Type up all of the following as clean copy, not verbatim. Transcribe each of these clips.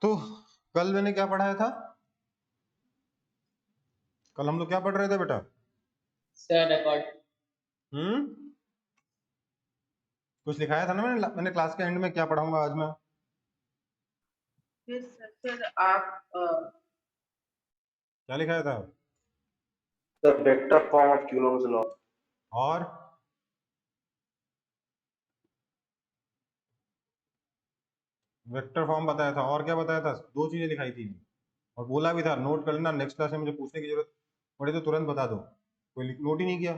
तो कल मैंने क्या पढ़ाया था? कल हम लोग क्या पढ़ रहे थे बेटा? सर रिकॉर्ड कुछ लिखाया था ना मैंने क्लास के एंड में क्या पढ़ाऊंगा आज मैं? सर आप क्या लिखाया था? The vector form of Coulomb's law. और वेक्टर फॉर्म बताया था, और क्या बताया था? दो चीजें लिखाई थी और बोला भी था नोट कर लेना, नेक्स्ट क्लास में मुझे पूछने की जरूरत पड़े तो तुरंत बता दो। कोई नोट ही नहीं किया।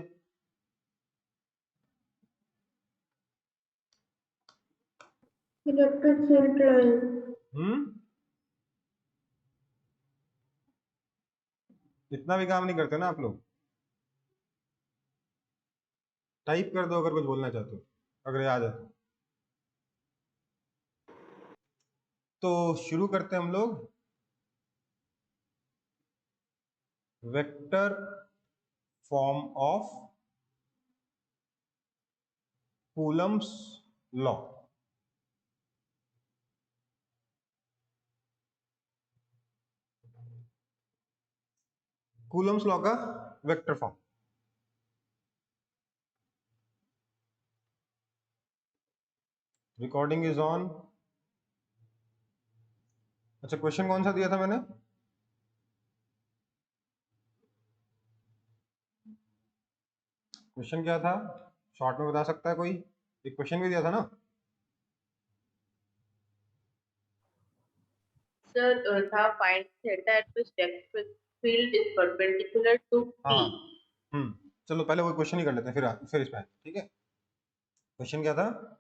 Electric field line. इतना भी काम नहीं करते ना आप लोग। टाइप कर दो अगर कुछ बोलना चाहते हो, अगर याद है तो शुरू करते हैं हम लोग। Vector form of Coulomb's law. Coulomb's law का vector form. Recording is on. अच्छा, क्वेश्चन कौन सा दिया था मैंने? क्वेश्चन क्या था? शॉर्ट में बता सकता है कोई? एक क्वेश्चन भी दिया था ना? सर था find theta at which electric field is perpendicular to हाँ पी। हाँ। चलो पहले वो क्वेश्चन ही कर लेते हैं, फिर इस पे ठीक है। क्वेश्चन क्या था?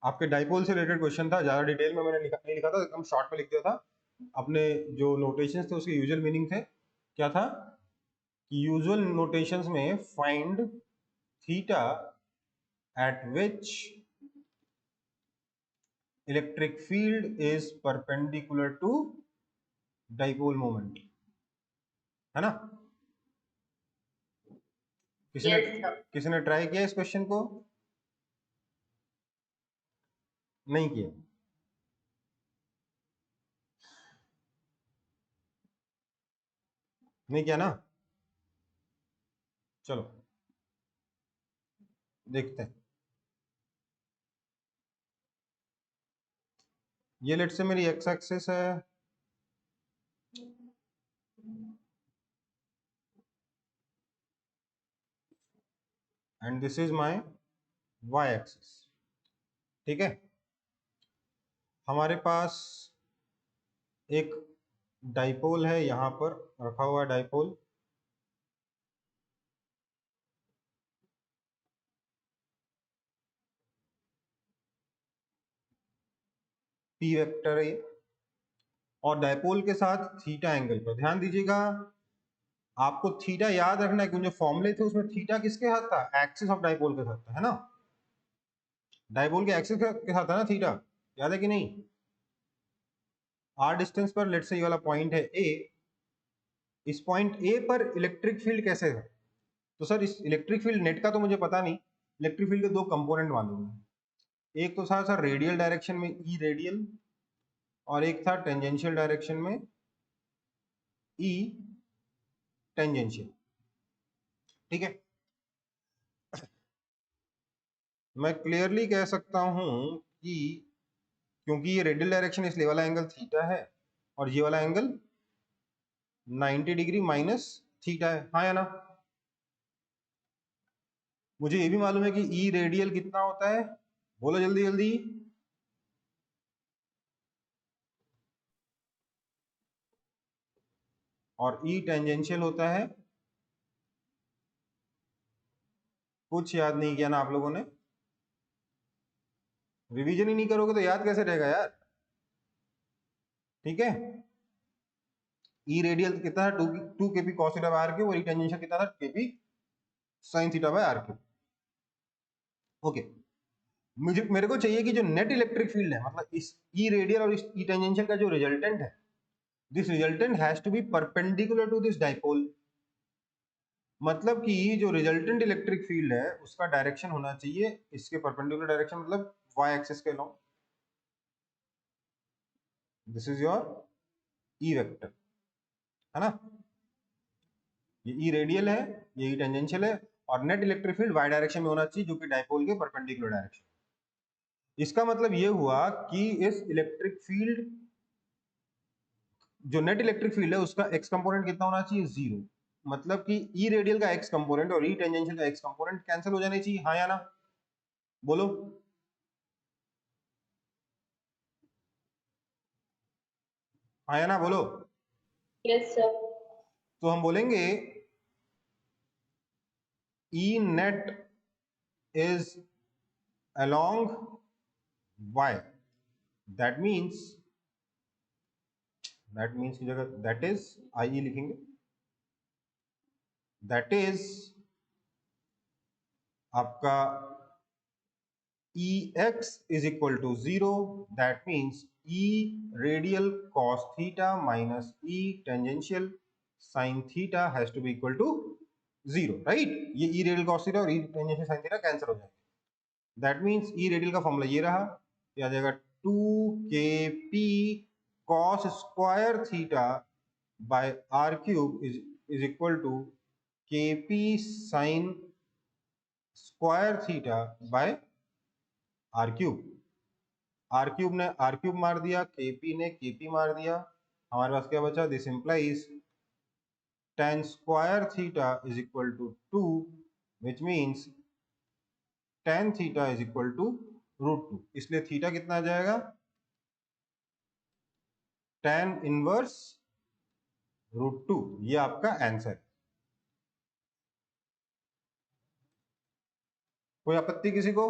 आपके डाइपोल से रिलेटेड क्वेश्चन था, ज्यादा डिटेल में मैंने नहीं लिखा था, एकदम शॉर्ट में लिख दिया था। अपने जो नोटेशंस थे उसके यूजुअल मीनिंग थे। क्या था कि यूजुअल नोटेशंस में find theta at which electric field is perpendicular to dipole moment, है ना? किसी ने यस सर। किसी ने ट्राई किया इस क्वेश्चन को? नहीं किया? नहीं किया ना? चलो देखते हैं। ये लेट से मेरी एक्स एक्सिस है, and this is my y axis. ठीक है, हमारे पास एक डाइपोल है, यहां पर रखा हुआ डाइपोल। पी वेक्टर है ये, और डाइपोल के साथ थीटा एंगल पर ध्यान दीजिएगा। आपको थीटा याद रखना है कि जो फॉर्मूले थे उसमें थीटा किसके साथ था? एक्सिस ऑफ डाइपोल के साथ था, है ना? डाइपोल के एक्सिस के साथ था ना थीटा, याद है कि नहीं? आर डिस्टेंस पर लेट से ये वाला पॉइंट है ए, इस पॉइंट ए पर इलेक्ट्रिक फील्ड कैसे है? तो सर इस इलेक्ट्रिक फील्ड नेट का तो मुझे पता नहीं, इलेक्ट्रिक फील्ड के दो कंपोनेंट मालूम है। एक तो था सर रेडियल डायरेक्शन में ई रेडियल, और एक था टेंजेंशियल डायरेक्शन में ई टेंजेंशियल। ठीक है, मैं क्लियरली कह सकता हूं कि क्योंकि ये रेडियल डायरेक्शन इसलिए वाला एंगल थीटा है, और ये वाला एंगल 90 डिग्री माइनस थीटा है, हाँ या ना? मुझे ये भी मालूम है कि ई रेडियल कितना होता है, बोलो जल्दी जल्दी। और ई टेंजेंशियल होता है, कुछ याद नहीं किया ना आप लोगों ने? रिवीजन ही नहीं करोगे तो याद कैसे रहेगा यार? ठीक है, ई रेडियल कितना था? Two K P cos theta by are cube, और ई टेंजेंशियल कितना था? K P sine theta by are cube. Okay, मेरे को चाहिए कि जो नेट इलेक्ट्रिक फील्ड है, मतलब इस ई रेडियल और इस ई टेंजेंशियल का जो रिजल्टेंट है, this resultant has to be perpendicular to this dipole. मतलब कि जो रिजल्टेंट इलेक्ट्रिक फील्ड है उसका डायरेक्शन होना चाहिए इसके परपेंडिकुलर डायरेक्शन, मतलब वाई एक्सिस के long. This is your E vector, है ना। ये ई रेडियल है, ये ई टेंजेंशियल है, और net electric field y direction में होना चाहिए, जो कि डायपोल के परपेंडिकुलर डायरेक्शन। इसका मतलब ये हुआ कि इस इलेक्ट्रिक फील्ड, जो नेट इलेक्ट्रिक फील्ड है, उसका एक्स कंपोनेंट कितना होना चाहिए, 0। मतलब कि ई रेडियल का एक्स कंपोनेंट और ई टेंजेंशियल का एक्स कंपोनेंट कैंसिल हो जाने चाहिए, हाँ या ना, बोलो। हाँ या ना, बोलो। Yes, sir. तो हम बोलेंगे E net is along y, that means की जगह that is IE लिखेंगे, that is आपका EX is equal to 0, that means E radial cos theta minus E tangential sin theta has to be equal to 0, right। ये E radial cos theta और E tangential sin theta cancel हो जाएंगे, that means E radial का formula ये रहा, ये आ जाएगा 2kp cos square theta by are cube is equal to kp sin square theta by are cube. R cube ने आर क्यूब मार दिया, kp ने kp मार दिया, हमारे पास क्या बचा, this implies tan square theta is equal to 2, which means tan theta is equal to √2। इसलिए थीटा कितना आ जाएगा, tan इनवर्स √2। ये आपका आंसर। कोई आपत्ति किसी को?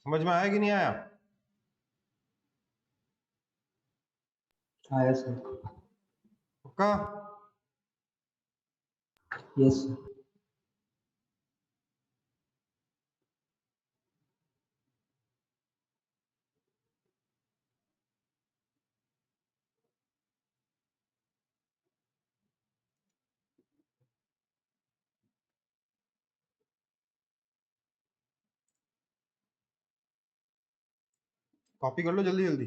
समझ में आया कि नहीं आया? आया सर। पक्का? Yes sir. कॉपी कर लो जल्दी जल्दी।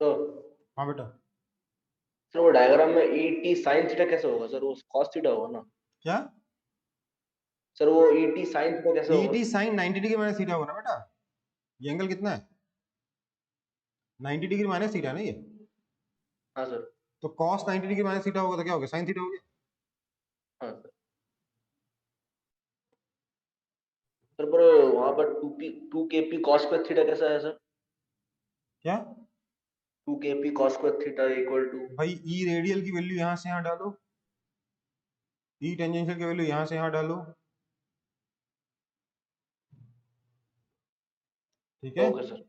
तो हाँ बेटा। सर वो डायग्राम में ई टी साइन थीटा कैसे होगा सर, वो कॉस थीटा होगा ना क्या? सर, वो ई टी साइन थीटा कैसे होगा? E T sine 90 degree minus theta होगा ना बेटा। ये एंगल कितना है, 90 डिग्री माइनस थीटा ना ये। हाँ सर। तो कॉस 90 डिग्री माइनस थीटा होगा तो क्या होगा, साइन थीटा हो गया। हाँ सर। सर पर वहां पर to K P cos square theta कैसा है सर? क्या? 2kp cos square theta equal to. भाई ई रेडियल की वैल्यू यहां से यहां डालो, ई टेंजेंशियल की वैल्यू यहां से यहां डालो, ठीक है। Okay sir.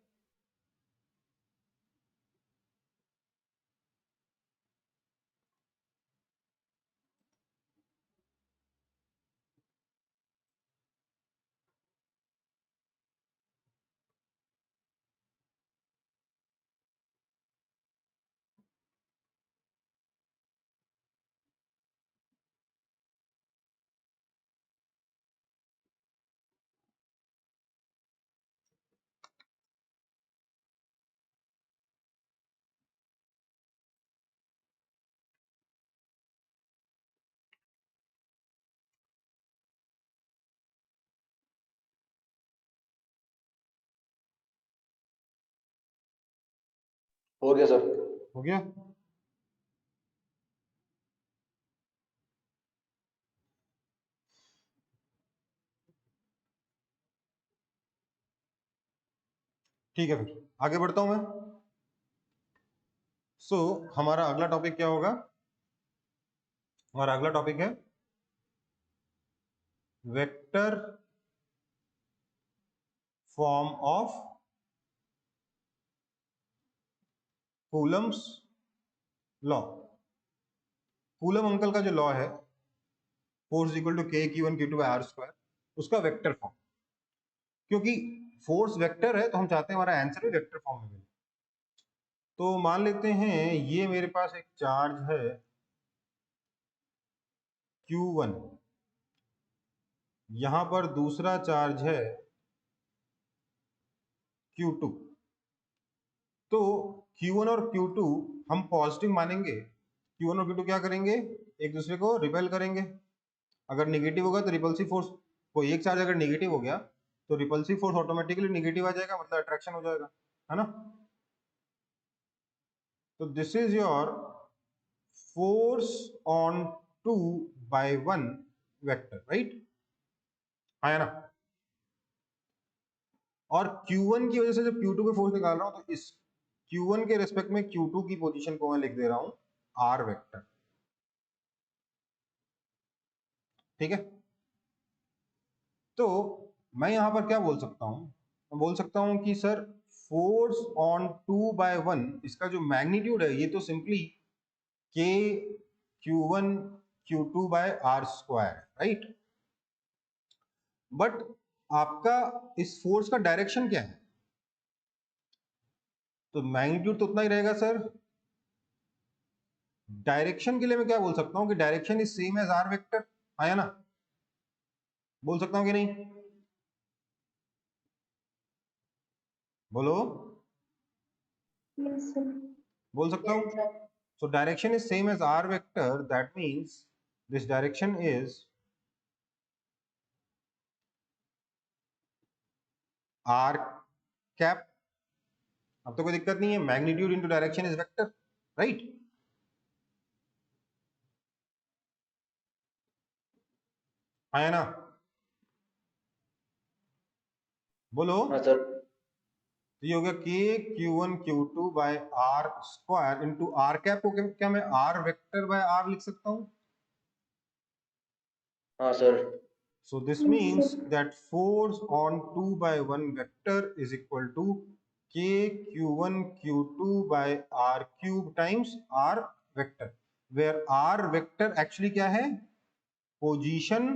हो गया सर। हो गया। ठीक है, फिर आगे बढ़ता हूं मैं। सो हमारा अगला टॉपिक क्या होगा? हमारा अगला टॉपिक है vector form of Coulomb's law. Coulomb uncle का जो लॉ है, फोर्स इक्वल टू के Q one Q two by R square, उसका वेक्टर फॉर्म। क्योंकि फोर्स वेक्टर है तो हम चाहते हैं हमारा आंसर भी वेक्टर फॉर्म में मिले। तो मान लेते हैं ये मेरे पास एक चार्ज है Q1, यहां पर दूसरा चार्ज है Q2। तो Q1 और Q2 हम पॉजिटिव मानेंगे। Q1 और Q2 क्या करेंगे? एक दूसरे को रिपेल करेंगे। अगर नेगेटिव होगा तो रिपल्सिव फोर्स, कोई एक चार्ज अगर नेगेटिव हो गया तो रिपल्सिव फोर्स ऑटोमेटिकली नेगेटिव आ जाएगा, मतलब अट्रैक्शन हो जाएगा, है ना। तो this is your force on 2/1 vector, right, है ना। और Q1 की वजह से जब Q2 पे फोर्स निकाल रहा हूं तो इस Q1 के रिस्पेक्ट में Q2 की पोजीशन को मैं लिख दे रहा हूं R वेक्टर, ठीक है। तो मैं यहां पर क्या बोल सकता हूं? मैं बोल सकता हूं कि सर फोर्स ऑन 2/1, इसका जो मैग्नीट्यूड है ये तो simply K Q1 Q2 by R square, right. But आपका इस फोर्स का डायरेक्शन क्या है? तो मैग्नीट्यूड तो उतना ही रहेगा सर। डायरेक्शन के लिए मैं क्या बोल सकता हूं कि direction is same as R vector, आया ना। बोल सकता हूं कि नहीं? बोलो। Yes, sir. बोल सकता Yes, हूं। sir. So direction is same as r vector. That means this direction is r cap. अब तो कोई दिक्कत नहीं है, magnitude into direction is vector, right. है ना? बोलो। हाँ सर। तो ये हो गया k q1 q2 by r square into r cap को क्या मैं r वेक्टर बाय r लिख सकता हूं? हाँ sir. So this means that force on 2/1 vector is equal to k q1 q2 by r cube times r vector, where r vector actually क्या है? Position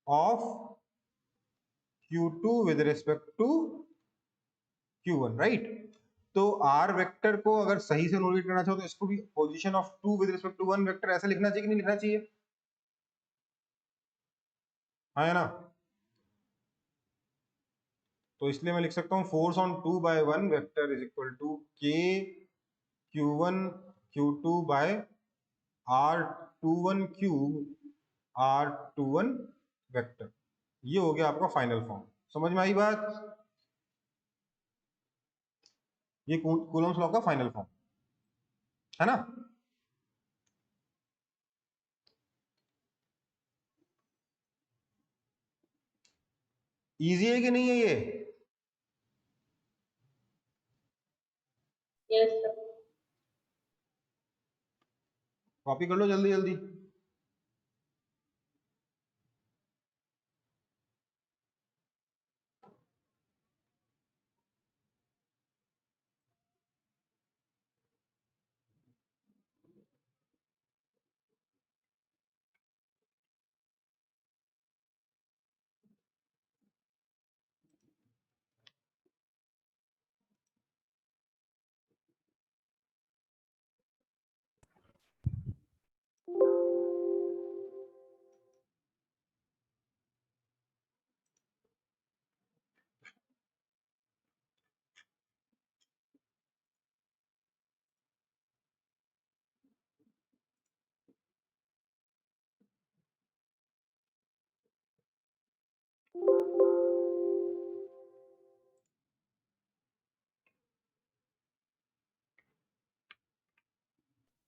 of q2 with respect to q1, right? तो r vector को अगर सही से note करना चाहो तो इसको भी position of 2 with respect to 1 vector ऐसे लिखना चाहिए कि नहीं लिखना चाहिए? हाँ, है ना। तो इसलिए मैं लिख सकता हूँ force on 2/1 vector is equal to k q1 q2 by r21 cube r21 vector. ये हो गया आपका फाइनल फॉर्म। समझ में आई बात? ये कूलम्स लॉ का फाइनल फॉर्म है ना। इजी है कि नहीं है ये? Yes, sir. कॉपी कर लो जल्दी जल्दी।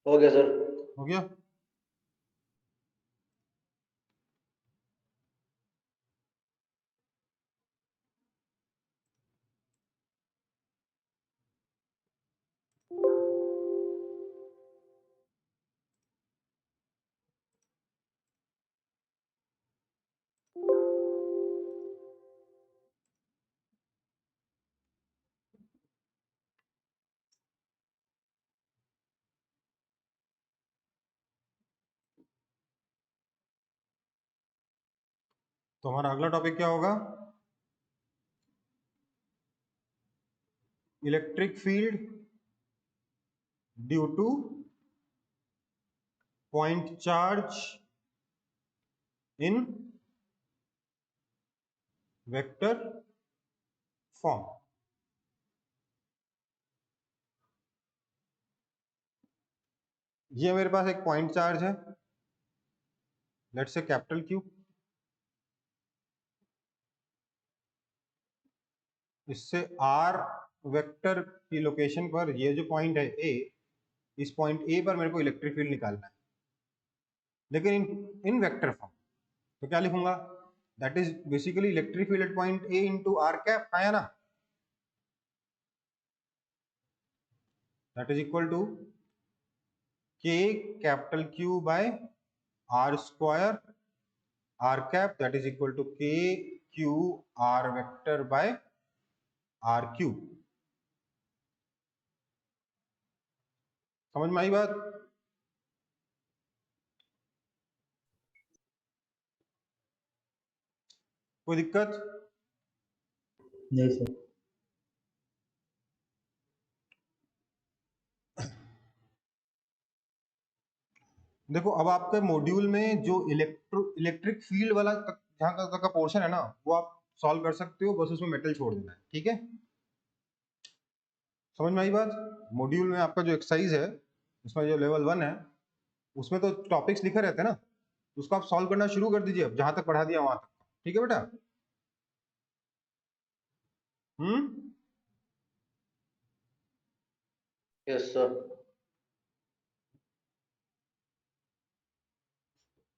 हो गया सर। हो गया। तो हमारा अगला टॉपिक क्या होगा? Electric field due to point charge in vector form. ये मेरे पास एक पॉइंट चार्ज है, लेट्स से कैपिटल क्यू। इससे आर वेक्टर की लोकेशन पर ये जो पॉइंट है ए, इस पॉइंट ए पर मेरे को इलेक्ट्रिक फील्ड निकालना है, लेकिन इन वेक्टर फॉर्म। तो क्या लिखूंगा? That is basically electric field at point A into r cap, आया ना? That is equal to k capital q by are square r cap, that is equal to के q r vector by r q. समझ में आई बात? कोई दिक्कत? नहीं सर। देखो, अब आपके मॉड्यूल में जो इलेक्ट्रिक फील्ड वाला जहां तक का पोर्शन है ना, वो आप सॉल्व कर सकते हो, बस उसमें मेटल छोड़ देना है, ठीक है? समझ में आई बात? मॉड्यूल में आपका जो एक्सरसाइज है, उसमें जो लेवल 1 है, उसमें तो टॉपिक्स लिखे रहते हैं ना, तो उसको आप सॉल्व करना शुरू कर दीजिए, अब जहां तक पढ़ा दिया वहां तक। ठीक है बेटा? Yes sir.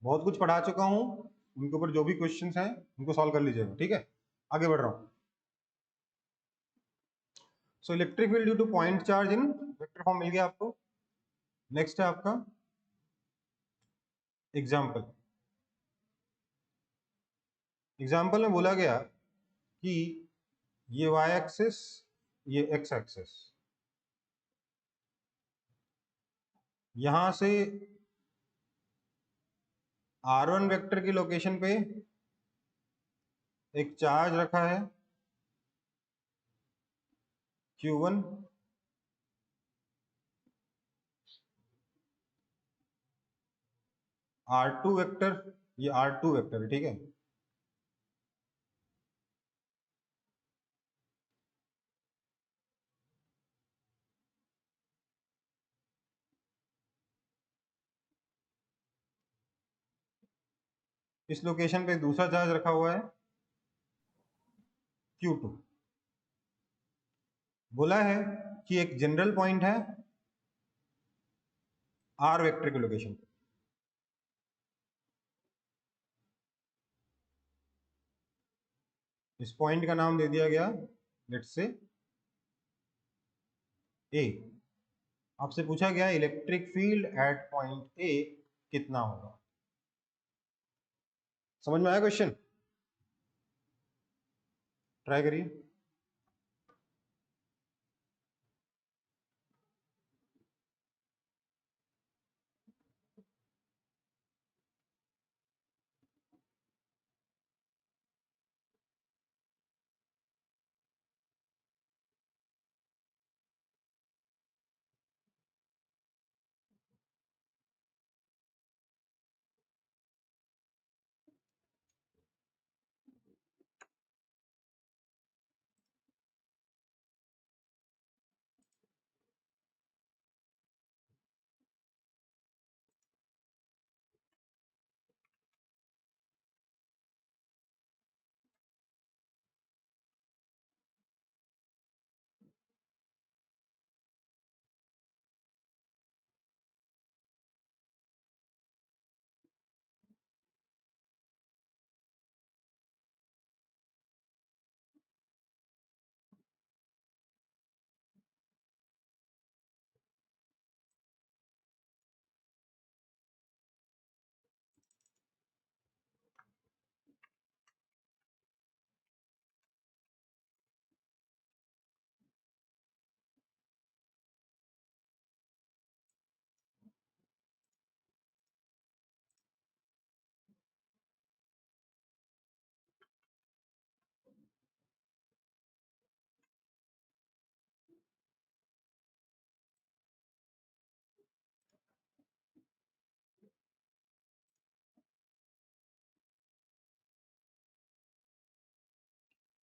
बहुत कुछ पढ़ा चुका हूं, उनके ऊपर जो भी क्वेश्चंस हैं उनको सॉल्व कर लीजिएगा, ठीक है? आगे बढ़ रहा हूं। So electric field due to point charge in vector form मिल गया आपको। नेक्स्ट है आपका एग्जाम्पल। एग्जाम्पल में बोला गया कि ये y एक्सिस, ये x एक्सिस, यहां से r1 वेक्टर की लोकेशन पे एक चार्ज रखा है q1, r2 वेक्टर, ये r2 वेक्टर है, ठीक है? इस लोकेशन पे दूसरा चार्ज रखा हुआ है q2। बोला है कि एक जनरल पॉइंट है r वेक्टर की लोकेशन पे। इस पॉइंट का नाम दे दिया गया लेट्स से a। आपसे पूछा गया इलेक्ट्रिक फील्ड एट पॉइंट ए कितना होगा। समझ में आया क्वेश्चन? ट्राई करिए।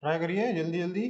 ट्राई करिए जल्दी जल्दी।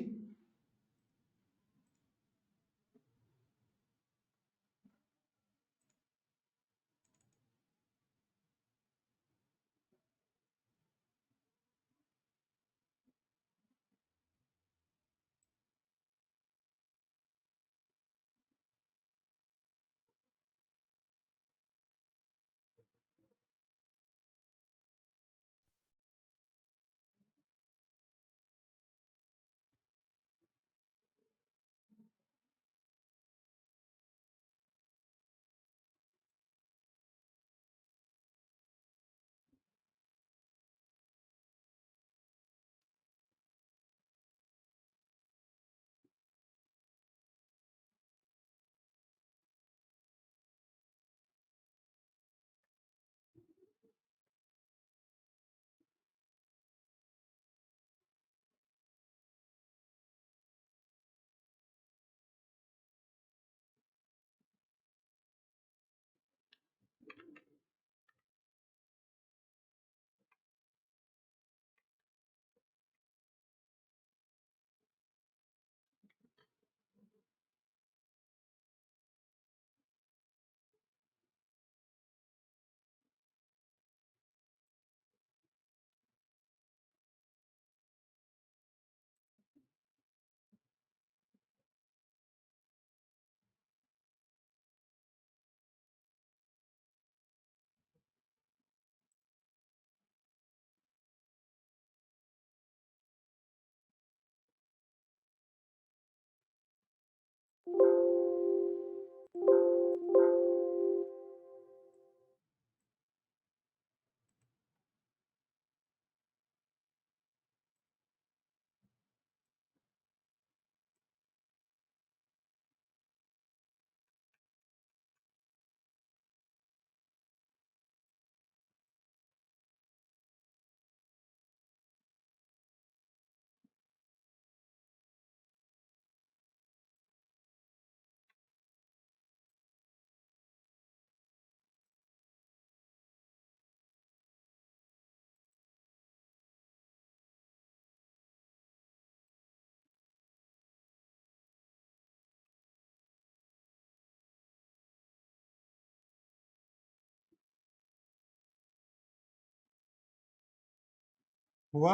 हुआ?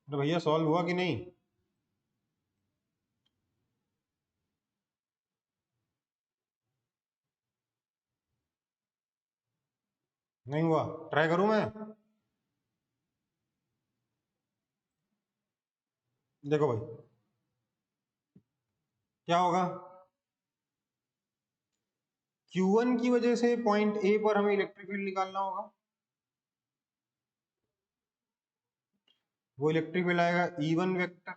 अरे भैया सॉल्व हुआ कि नहीं? नहीं हुआ? ट्राई करूं मैं? देखो भाई क्या होगा। Q1 की वजह से पॉइंट ए पर हमें इलेक्ट्रिक फील्ड निकालना होगा। वो इलेक्ट्रिक फील्ड आएगा E1 वेक्टर।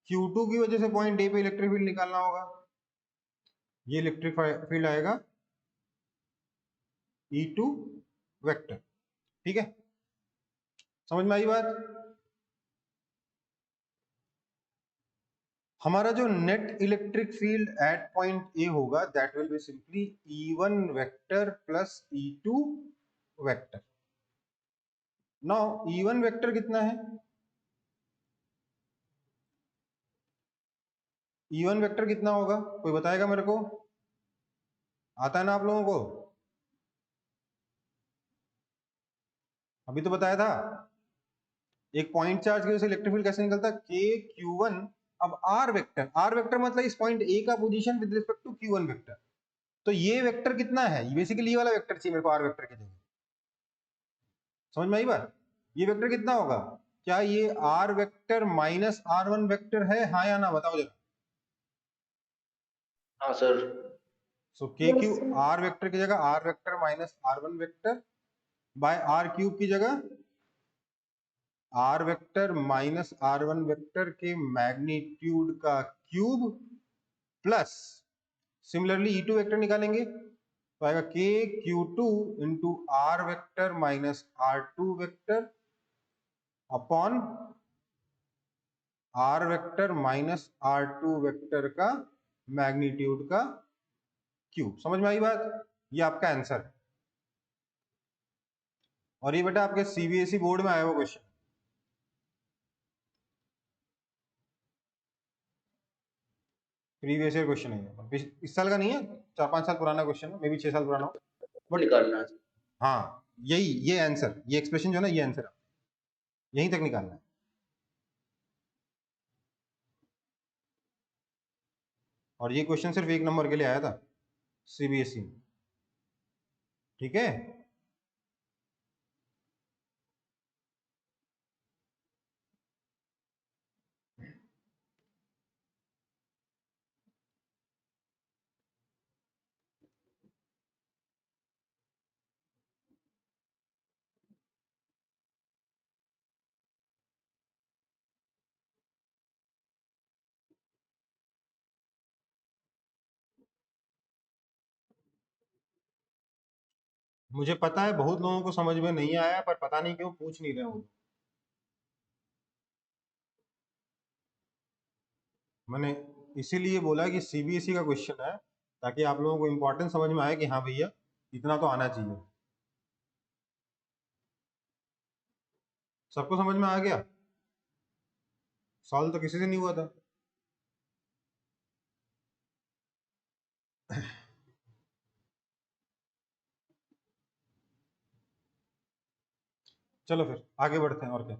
Q2 की वजह से पॉइंट ए पे इलेक्ट्रिक फील्ड निकालना होगा। ये इलेक्ट्रिक फील्ड आएगा E2 वेक्टर। ठीक है, समझ में आई बात? हमारा जो net electric field at point A होगा that will be simply E1 vector plus E2 vector. Now E1 vector कितना है? E1 वेक्टर कितना होगा, कोई बताएगा मेरे को? आता है ना आप लोगों को? अभी तो बताया था। एक पॉइंट चार्ज की वजह से इलेक्ट्रिक फील्ड कैसे निकलता है? KQ1। अब आर वेक्टर मतलब इस पॉइंट ए का position with respect to Q1 vector. तो ये वेक्टर कितना है? बेसिकली ये वाला वेक्टर चाहिए मेरे को आर वेक्टर की जगह। समझ में आई बात? ये वेक्टर कितना होगा? क्या ये are vector minus R1 vector है, हाँ या ना बताओ जरा। हाँ sir. So KQ R vector की जगह R vector minus R1 vector by are cube की जगह R vector minus R1 vector के मैग्नीट्यूड का cube plus similarly E2 vector निकालेंगे तो आएगा KQ2 into R vector minus R2 vector upon R vector minus R2 vector का magnitude का cube. समझ में आई बात? ये आपका आंसर है। और ये बेटा आपके सीबीएसई बोर्ड में आया हुआ क्वेश्चन, प्रीवियस ईयर क्वेश्चन है, इस साल का नहीं है, 4-5 साल पुराना क्वेश्चन है, मे बी 6 साल पुराना हो, वो निकालना है। हाँ यही, ये आंसर, ये एक्सप्रेशन जो है ना, ये आंसर यहीं तक निकालना है। और ये क्वेश्चन सिर्फ 1 नंबर के लिए आया था सीबीएसई में, ठीक है। मुझे पता है बहुत लोगों को समझ में नहीं आया, पर पता नहीं क्यों पूछ नहीं रहे हो। मैंने इसीलिए बोला कि सीबीएसई का क्वेश्चन है, ताकि आप लोगों को इंपॉर्टेंस समझ में आए कि हाँ भैया इतना तो आना चाहिए। सबको समझ में आ गया? सॉल्व तो किसी से नहीं हुआ था। चलो फिर आगे बढ़ते हैं, और क्या।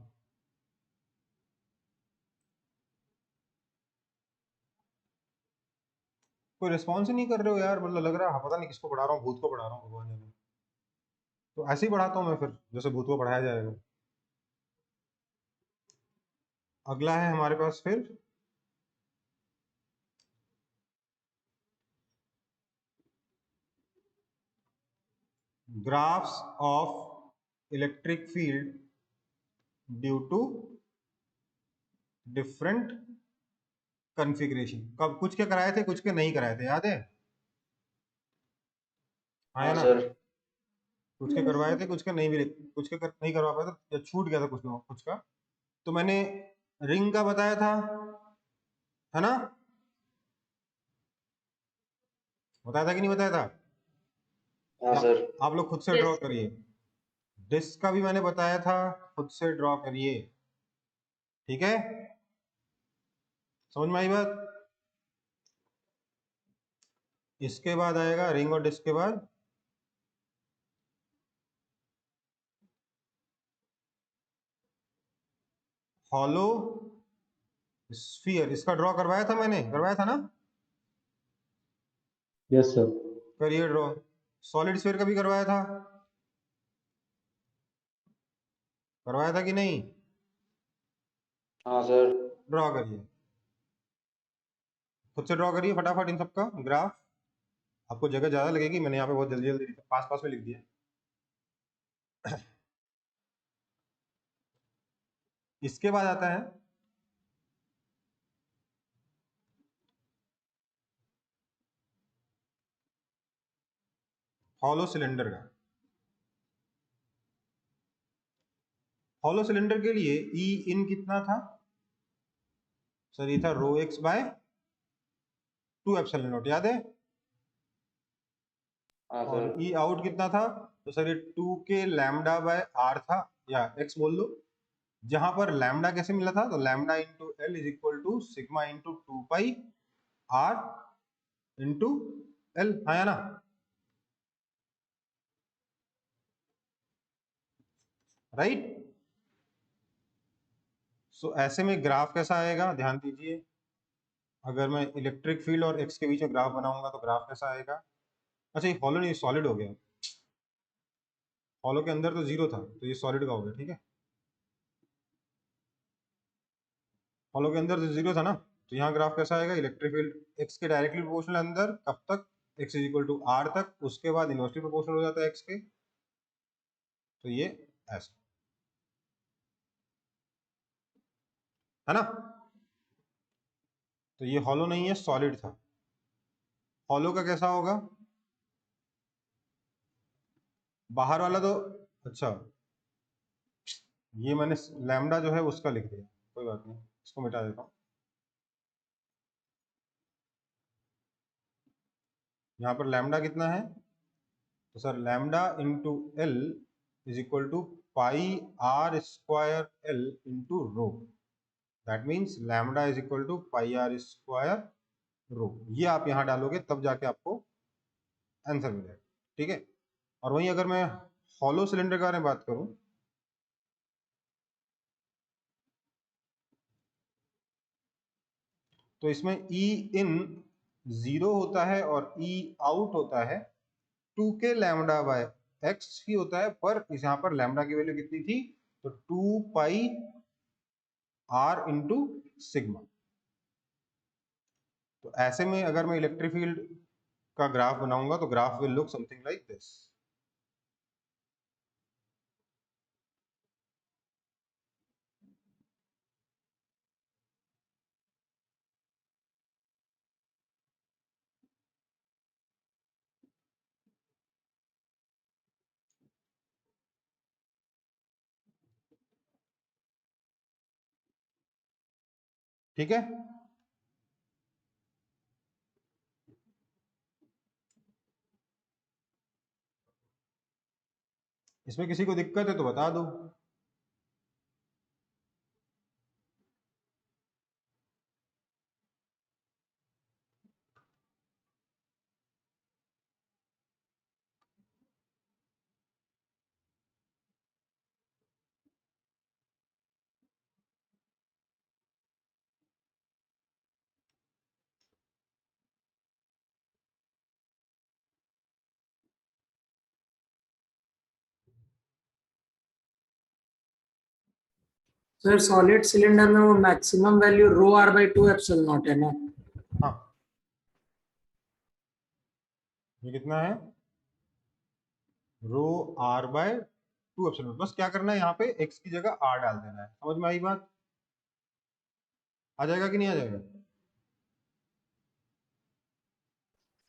कोई रिस्पॉन्स ही नहीं कर रहे हो यार, मतलब लग रहा है पता नहीं किसको पढ़ा रहा हूँ, भूत को पढ़ा रहा हूँ, भगवान जाने। तो ऐसे ही पढ़ाता हूँ मैं फिर, जैसे भूत को पढ़ाया जाएगा। अगला है हमारे पास फिर graphs of electric field due to different configuration. कब कुछ के कराए थे, कुछ के नहीं कराए थे, याद है? हाँ हाँ ना, सर। कुछ के करवाए थे, कुछ के नहीं भी, कुछ के नहीं करवा पाए थे, या छूट गया था कुछ लोग कुछ का। तो मैंने रिंग का बताया था, है ना? बताया था कि नहीं बताया था? हाँ या सर। आप लोग खुद से ड्रॉ Yes. करिए। डिस्क का भी मैंने बताया था, खुद से ड्रॉ करिए, ठीक है? समझ में आई बात? इसके बाद आएगा रिंग और डिस्क के बाद हॉलो स्फीयर। इसका ड्रॉ करवाया था मैंने, करवाया था ना? Yes sir. करिए ड्रॉ। सॉलिड स्फीयर का भी करवाया था, करवाया था कि नहीं? हाँ सर। ड्रॉ करिए, खुद से ड्रॉ करिए फटाफट इन सबका ग्राफ। आपको जगह ज्यादा लगेगी, मैंने यहाँ पे बहुत जल्दी जल्दी पास पास में लिख दिया। इसके बाद आता है हॉलो सिलेंडर का। हॉलो सिलेंडर के लिए ई इन कितना था सर? ये था रो एक्स बाय 2 एप्सिलॉन नॉट, याद है? हाँ और सर। ई आउट कितना था? तो सर ये 2 के लैम्डा बाय आर था, या एक्स बोल दो। जहां पर लैम्डा कैसे मिला था? तो lambda into L is equal to sigma into 2 pi R into L, हाँ या ना? राइट। सो ऐसे में ग्राफ कैसा आएगा, ध्यान दीजिए। अगर मैं इलेक्ट्रिक फील्ड और एक्स के बीच में ग्राफ बनाऊंगा तो ग्राफ कैसा आएगा? अच्छा ये हॉलो नहीं, सॉलिड हो गया। हॉलो के अंदर तो जीरो था, तो ये सॉलिड का हो गया, ठीक है। हॉलो के अंदर तो जीरो था ना, तो यहाँ ग्राफ कैसा आएगा? इलेक्ट्रिक फील्ड एक्स के डायरेक्टली प्रोपोर्शनल अंदर, कब तक? X is equal to R तक, उसके बाद इनवर्सली प्रोपोर्शनल हो जाता है एक्स के, तो ये ऐसा, है ना? तो ये हॉलो नहीं है, सॉलिड था। हॉलो का कैसा होगा? बाहर वाला तो, अच्छा ये मैंने लैम्डा जो है उसका लिख दिया, कोई बात नहीं, इसको मिटा देता हूँ। यहाँ पर लैम्डा कितना है? तो sir lambda into L is equal to pi r square l into rho. That means lambda is equal to pi r square rho. ये आप यहाँ डालोगे तब जाके आपको आंसर मिलेगा, ठीक है। और वहीं अगर मैं हॉलो सिलेंडर के बारे में बात करूं, तो इसमें ई इन 0 होता है और ई आउट होता है 2k लैम्डा बाय एक्स ही होता है, पर इस यहाँ पर लैम्डा की वैल्यू कितनी थी, तो 2 पाई आर इंटू सिग्मा। तो ऐसे में अगर मैं इलेक्ट्रिक फील्ड का ग्राफ बनाऊंगा तो graph will look something like this. ठीक है, इसमें किसी को दिक्कत है तो बता दो। सर सॉलिड सिलेंडर में वो maximum value rho R by 2 epsilon naught है ना? हाँ, ये कितना है, रो आर बाय 2 एप्सिलॉन। बस क्या करना है, यहाँ पे x की जगह r डाल देना है। समझ में आई बात? आ जाएगा कि नहीं आ जाएगा?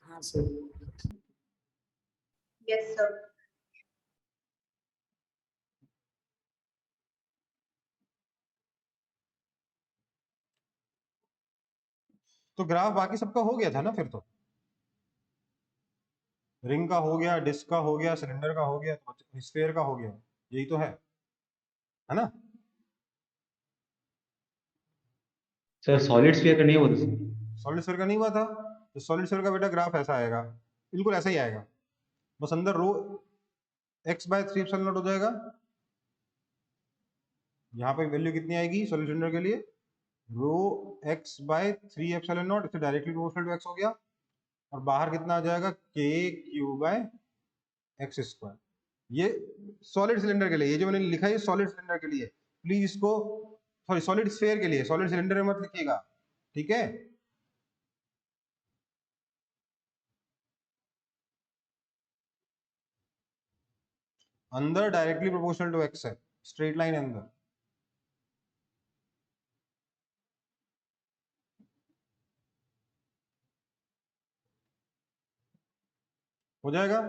हाँ सर। Yes, sir. तो ग्राफ बाकी सबका हो गया था ना फिर तो। रिंग का हो गया, डिस्क का हो गया, सिलेंडर का हो गया, तो स्फीयर का हो गया। यही तो है ना? सर सॉलिड स्फीयर का नहीं होता सर। सॉलिड स्फीयर का नहीं हुआ था, तो सॉलिड स्फीयर का बेटा ग्राफ ऐसा आएगा, बिल्कुल ऐसा ही आएगा। बस अंदर रो x बाय 3 एप्सिलॉन नॉट हो जाएगा। यहाँ पे वैल्यू कितनी आएगी सॉलिड सिलेंडर के लिए, rho x by 3 epsilon naught, इससे डायरेक्टली प्रोपोर्शनल टू x हो गया। और बाहर कितना आ जाएगा, k Q by X square. ये सॉलिड सिलेंडर के लिए, ये जो मैंने लिखा है ये सॉलिड सिलेंडर के लिए। प्लीज इसको, सॉरी सॉलिड स्फीयर के लिए, सॉलिड सिलेंडर में मत लिखिएगा, ठीक है। अंदर डायरेक्टली प्रोपोर्शनल टू एक्स है, स्ट्रेट लाइन अंदर। हो जाएगा।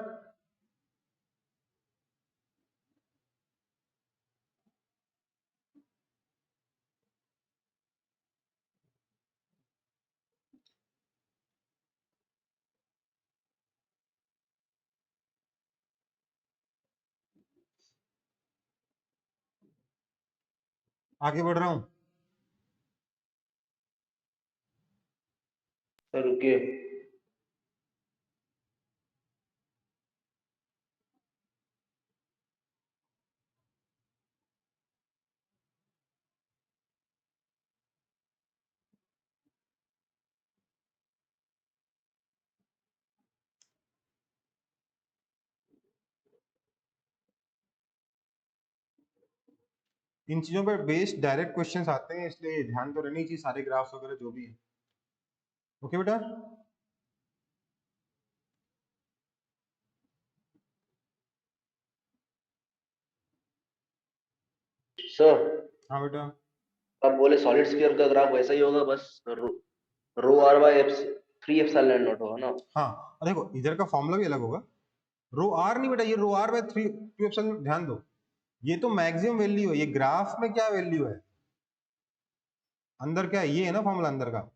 आगे बढ़ रहा हूं। सर रुकिए। इन चीजों पर बेस्ड डायरेक्ट क्वेश्चंस आते हैं, इसलिए ध्यान तो रहनी चाहिए सारे ग्राफ्स वगैरह जो भी है। ओके बेटा। सर हाँ बेटा। आप बोले सॉलिड स्फीयर का ग्राफ वैसा ही होगा, बस rho r by eps 3 epsilon naught होगा ना? हाँ देखो, इधर का फॉर्मूला भी अलग होगा। रो आर नहीं बेटा, ये रो आर बाय 3 2 एप्सिलॉन, ध्यान दो, ये तो मैक्सिमम वैल्यू है। ये ग्राफ में क्या वैल्यू है, अंदर क्या है, ये है ना फॉर्मूला अंदर का।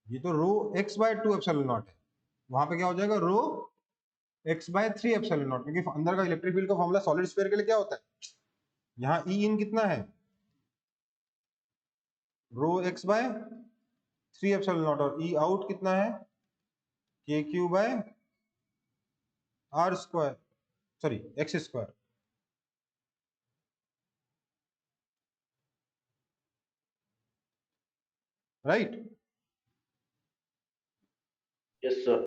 ये तो रो x बाय 2 एप्सिलॉन नॉट है, वहां पे क्या हो जाएगा, रो x बाय 3 एप्सिलॉन नॉट, क्योंकि अंदर का इलेक्ट्रिक फील्ड का फॉर्मूला सॉलिड स्फीयर के लिए क्या होता है, यहाँ ई इन कितना है, rho x by 3 epsilon naught, और ई आउट कितना है, K Q by are square, sorry X square, right. Yes, sir.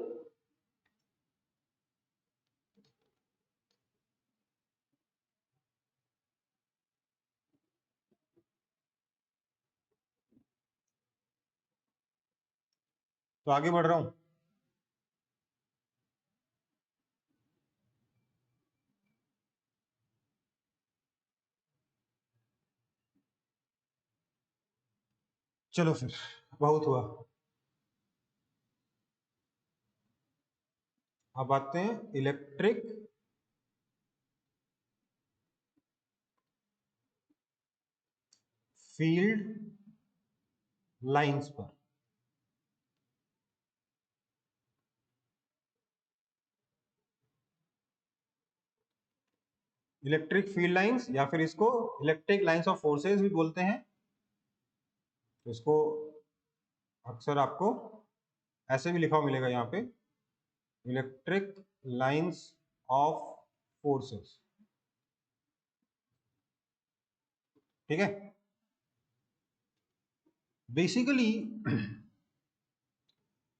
तो आगे बढ़ रहा हूं, चलो फिर बहुत हुआ, अब आते हैं इलेक्ट्रिक फील्ड लाइंस पर। इलेक्ट्रिक फील्ड लाइंस या फिर इसको इलेक्ट्रिक लाइंस ऑफ फोर्सेस भी बोलते हैं, तो इसको अक्सर आपको ऐसे भी लिखा हुआ मिलेगा यहाँ पे, इलेक्ट्रिक लाइंस ऑफ फोर्सेस, ठीक है। बेसिकली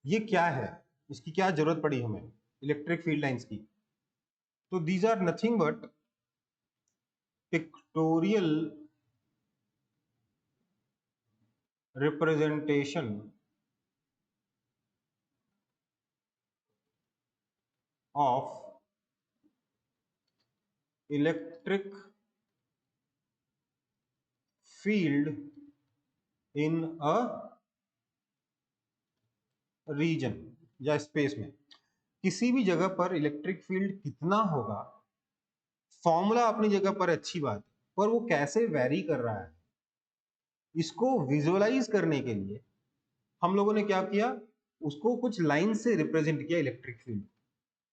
ये क्या है, इसकी क्या जरूरत पड़ी हमें इलेक्ट्रिक फील्ड लाइंस की, तो these are nothing but pictorial representation of electric field in a region या स्पेस में। किसी भी जगह पर इलेक्ट्रिक फील्ड कितना होगा, फॉर्मूला अपनी जगह पर अच्छी बात है, पर वो कैसे वेरी कर रहा है, इसको विजुअलाइज करने के लिए हम लोगों ने क्या किया, उसको कुछ लाइन से रिप्रेजेंट किया इलेक्ट्रिक फील्ड।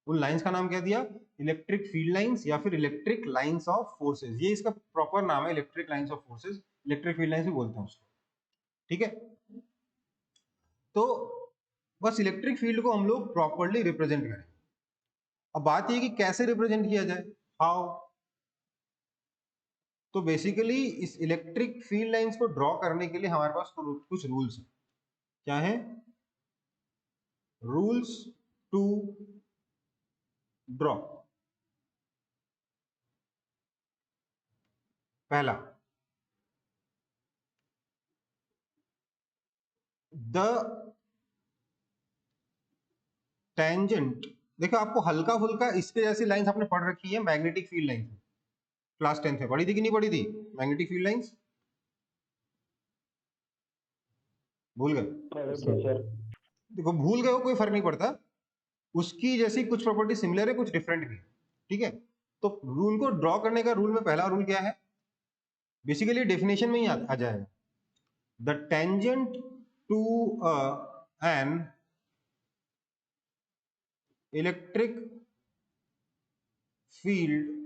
उन लाइंस का नाम क्या दिया, इलेक्ट्रिक फील्ड लाइंस या फिर इलेक्ट्रिक लाइंस ऑफ फोर्सेस, ये इसका प्रॉपर नाम है, electric lines of forces, electric field lines भी बोलते हैं उसको, ठीक है। तो बस इलेक्ट्रिक फील्ड को हम लोग प्रॉपरली रिप्रेजेंट करें। अब बात ये कि कैसे रिप्रेजेंट किया जाए, हाउ, तो बेसिकली इस इलेक्ट्रिक फील्ड लाइंस को ड्रॉ करने के लिए हमारे पास कुछ रूल्स हैं। क्या है, रूल्स टू ड्रॉ। पहला, द टेंजेंट, देखो आपको हल्का फुल्का इसके जैसी लाइंस आपने पढ़ रखी है magnetic field lines, class 10th में पढ़ी थी कि नहीं पढ़ी थी, मैग्नेटिक फील्ड लाइंस, भूल गए, देखो भूल गए हो कोई फर्क नहीं पड़ता, उसकी जैसी कुछ प्रॉपर्टी सिमिलर है, कुछ डिफरेंट भी है, ठीक है। तो रूल को ड्रॉ करने का रूल में पहला रूल क्या है, बेसिकली डेफिनेशन में ही आ जाएगा, the tangent to an electric field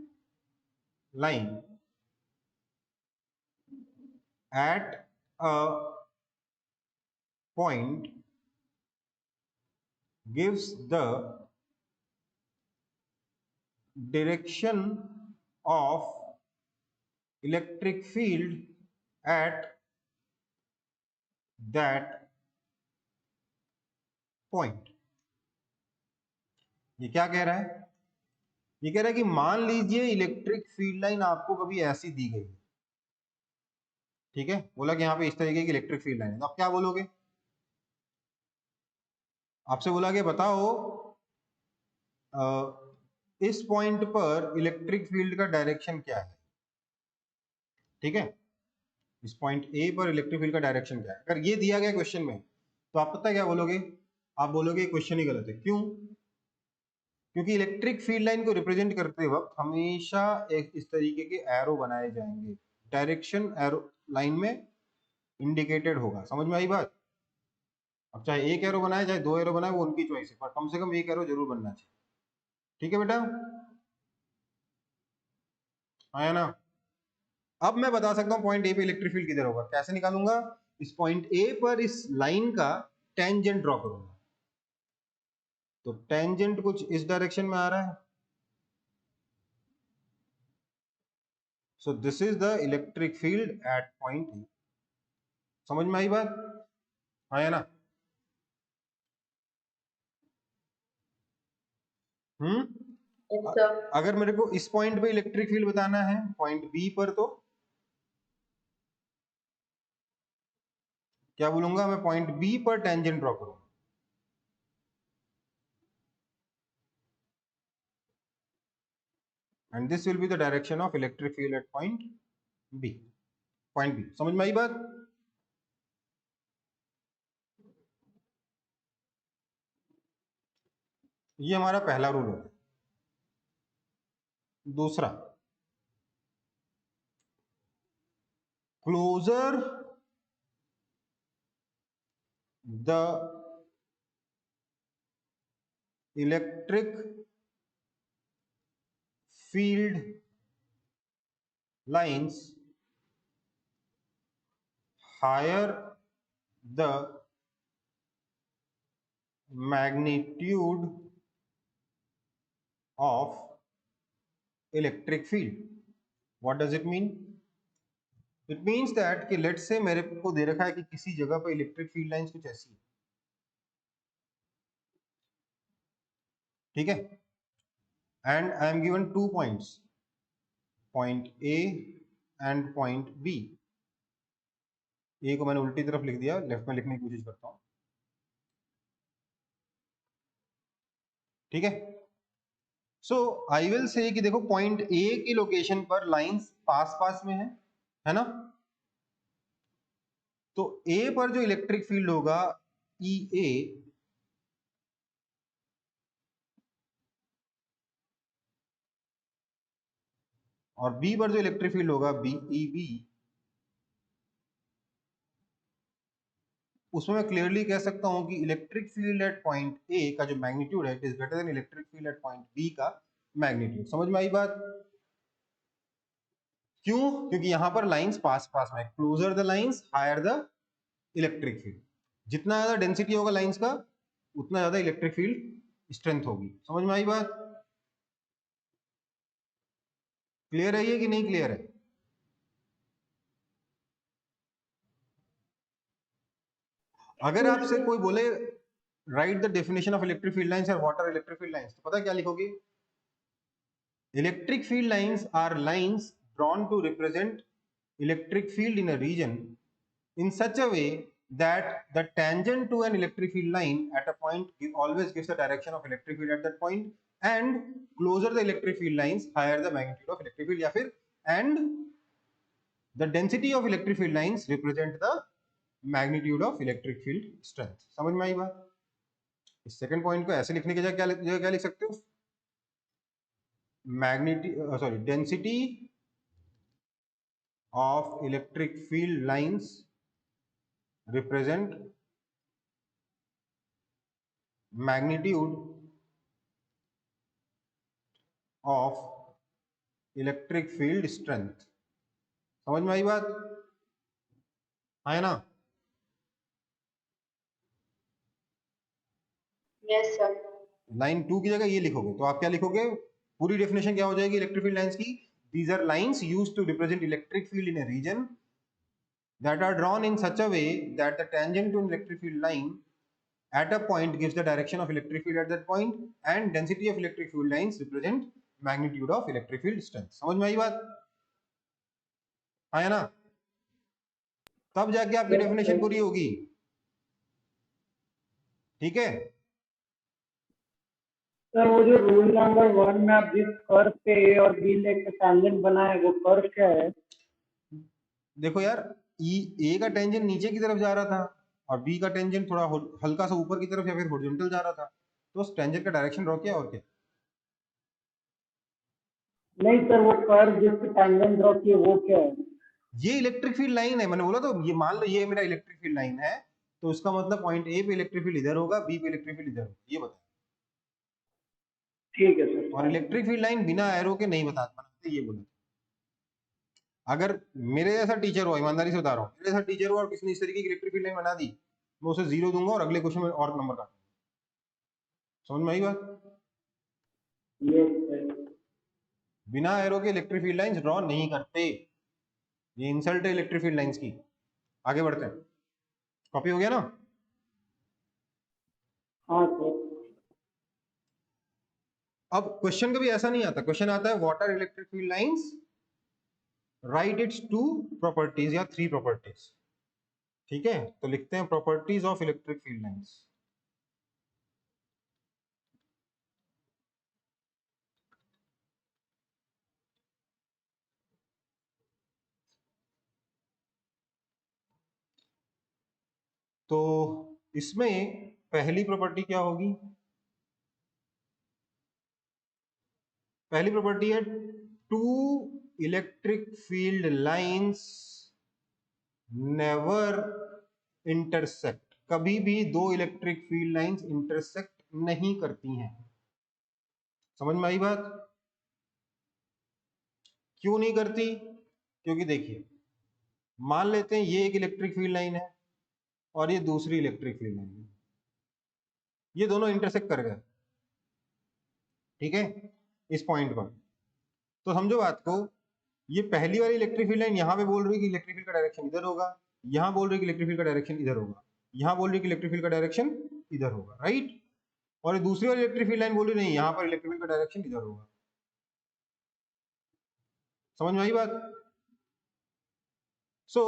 line at a point gives the direction of electric field at that point। ये क्या कह रहा है, ये कह रहा है कि मान लीजिए इलेक्ट्रिक फील्ड लाइन आपको कभी ऐसी दी गई, ठीक है, बोला कि यहाँ पे इस तरीके की इलेक्ट्रिक फील्ड लाइन है, तो आप क्या बोलोगे, आपसे बोला कि बताओ इस पॉइंट पर इलेक्ट्रिक फील्ड का डायरेक्शन क्या है, ठीक है, इस पॉइंट ए पर इलेक्ट्रिक फील्ड का डायरेक्शन क्या है। अगर ये दिया गया क्वेश्चन में, तो आप पता है क्या बोलोगे, आप बोलोगे क्वेश्चन ही गलत है। क्यों, क्योंकि इलेक्ट्रिक फील्ड लाइन को रिप्रेजेंट करते वक्त हमेशा एक इस तरीके के एरो बनाए जाएंगे, डायरेक्शन एरो लाइन में इंडिकेटेड होगा, समझ में आई बात। अब चाहे एक एरो बनाए चाहे दो एरो बनाए, वो उनकी चॉइस है, पर कम से कम एक एरो जरूर बनना चाहिए, ठीक है बेटा, आया ना। अब मैं बता सकता हूं पॉइंट ए पे इलेक्ट्रिक फील्ड किधर होगा। कैसे निकालूंगा? इस पॉइंट ए पर इस लाइन का टेंजेंट ड्रॉ करूंगा। तो टेंजेंट कुछ इस डायरेक्शन में आ रहा है, so this is the electric field at point ए। समझ में आई बात? आया ना? Yes, sir. अगर मेरे को इस पॉइंट पे इलेक्ट्रिक फील्ड बताना है पॉइंट बी पर, तो क्या बोलूंगा? मैं पॉइंट बी पर टेंजेंट ड्रॉ करूंगा। And this will be the direction of electric field at point B. Point B, समझ में आई बात? ये हमारा पहला रूल है। दूसरा, closer the electric field lines, higher the magnitude of electric field. What does it mean? It means that कि let's say मेरे को दे रखा है कि किसी जगह पर इलेक्ट्रिक फील्ड लाइंस कुछ ऐसी है, ठीक है, and I am given 2 points, point A and point B. A को मैंने उल्टी तरफ लिख दिया, लेफ्ट में लिखने की कोशिश करता हूं, ठीक है। सो आई विल से कि देखो पॉइंट ए की लोकेशन पर लाइंस पास पास में है ना। तो ए पर जो इलेक्ट्रिक फील्ड होगा ई ए, और बी पर जो इलेक्ट्रिक फील्ड होगा बी ई बी, उसमें मैं क्लियरली कह सकता हूं कि electric field at point A का जो मैग्नीट्यूड है it is greater than electric field at point B का मैग्नीट्यूड। समझ में आई बात? क्यों? क्योंकि यहां पर लाइंस पास पास में, closer the lines higher the electric field. जितना ज्यादा डेंसिटी होगा लाइंस का उतना ज्यादा इलेक्ट्रिक फील्ड स्ट्रेंथ होगी। समझ में आई बात? क्लियर है ये कि नहीं क्लियर है? अगर आपसे कोई बोले write the definition of electric field lines और what are electric field lines, तो पता क्या लिखोगे? Electric field lines are lines drawn to represent electric field in a region in such a way that the tangent to an electric field line at a point always gives the direction of electric field at that point, and closer the electric field lines higher the magnitude of electric field, या फिर and the density of electric field lines represent the magnitude of electric field strength। समझ में आई बात? इस second point को ऐसे लिखने के जगह क्या लिख सकते हो? Density of electric field lines represent magnitude of electric field strength। समझ में आई बात? है ना? Yes, sir. लाइन 2 की जगह ये लिखोगे तो आप क्या लिखोगे? पूरी डेफिनेशन क्या हो जाएगी इलेक्ट्रिक फील्ड लाइंस की? These are lines used to represent electric field in a region that are drawn in such a way that the tangent to an electric field line at a point gives the direction of electric field at that point, and density of electric field lines represent magnitude of electric field strength। समझ में आई बात? है ना? तब जाके आपकी definition पूरी होगी, ठीक है। सर वो जो रूल नंबर 1 में आप जिस कर्व पे ए और बी लेके टेंजेंट बनाए वो कर्व क्या है? देखो यार, ए का टेंजेंट नीचे की तरफ जा रहा था और बी का टेंजेंट थोड़ा हल्का सा ऊपर की तरफ या फिर हॉरिजॉन्टल जा रहा था, तो उस टेंजेंट का डायरेक्शन ड्रॉ किया और क्या। नहीं सर, वो कर्व जिस पे टेंजेंट ड्रॉ किए वो क्या है? ये इलेक्ट्रिक फील्ड लाइन है, मैंने बोला तो ये मान लो ये मेरा इलेक्ट्रिक फील्ड लाइन है, तो इसका मतलब पॉइंट ए पे इलेक्ट्रिक फील्ड इधर होगा, बी पे इलेक्ट्रिक फील्ड इधर होगा, ये बताओ। ठीक है सर। और इलेक्ट्रिक फील्ड लाइन बिना एरो के नहीं बनाते, ये बोला। अगर मेरे जैसा टीचर हो, ईमानदारी से बता रहा हूँ, मेरे जैसा टीचर हो और किसी ने इस तरीके की इलेक्ट्रिक फील्ड लाइन बना दी, मैं उसे 0 दूंगा और अगले क्वेश्चन में और नंबर काटूंगा। समझ में आई बात? Yes sir. बिना एरो के इलेक्ट्रिक फील्ड लाइंस ड्रॉ नहीं करते, ये इंसल्ट है इलेक्ट्रिक फील्ड लाइंस की। आगे बढ़ते हैं, कॉपी हो गया ना? हाँ सर। अब क्वेश्चन कभी ऐसा नहीं आता, क्वेश्चन आता है what are electric field lines, right its 2 properties या 3 प्रॉपर्टीज। ठीक है, तो लिखते हैं properties of electric field lines. तो इसमें पहली प्रॉपर्टी क्या होगी? पहली प्रॉपर्टी है two electric field lines never intersect. कभी भी दो इलेक्ट्रिक फील्ड लाइंस इंटरसेक्ट नहीं करती हैं। समझ में आई बात? क्यों नहीं करती? क्योंकि देखिए, मान लेते हैं ये एक इलेक्ट्रिक फील्ड लाइन है और ये दूसरी इलेक्ट्रिक फील्ड लाइन है, ये दोनों इंटरसेक्ट कर गए, ठीक है, इस पॉइंट पर। तो समझो बात को, ये पहली वाली इलेक्ट्रिक फील्ड लाइन यहाँ पे बोल रही है कि इलेक्ट्रिक फील्ड का डायरेक्शन इधर होगा, यहाँ बोल रही है कि इलेक्ट्रिक फील्ड का डायरेक्शन इधर होगा, यहाँ बोल रही है कि इलेक्ट्रिक फील्ड का डायरेक्शन इधर होगा, राइट? और दूसरी वाली इलेक्ट्रिक फील्ड लाइन बोल रही नहीं, यहाँ पर इलेक्ट्रिक फील्ड का डायरेक्शन इधर होगा। समझ में आई बात? So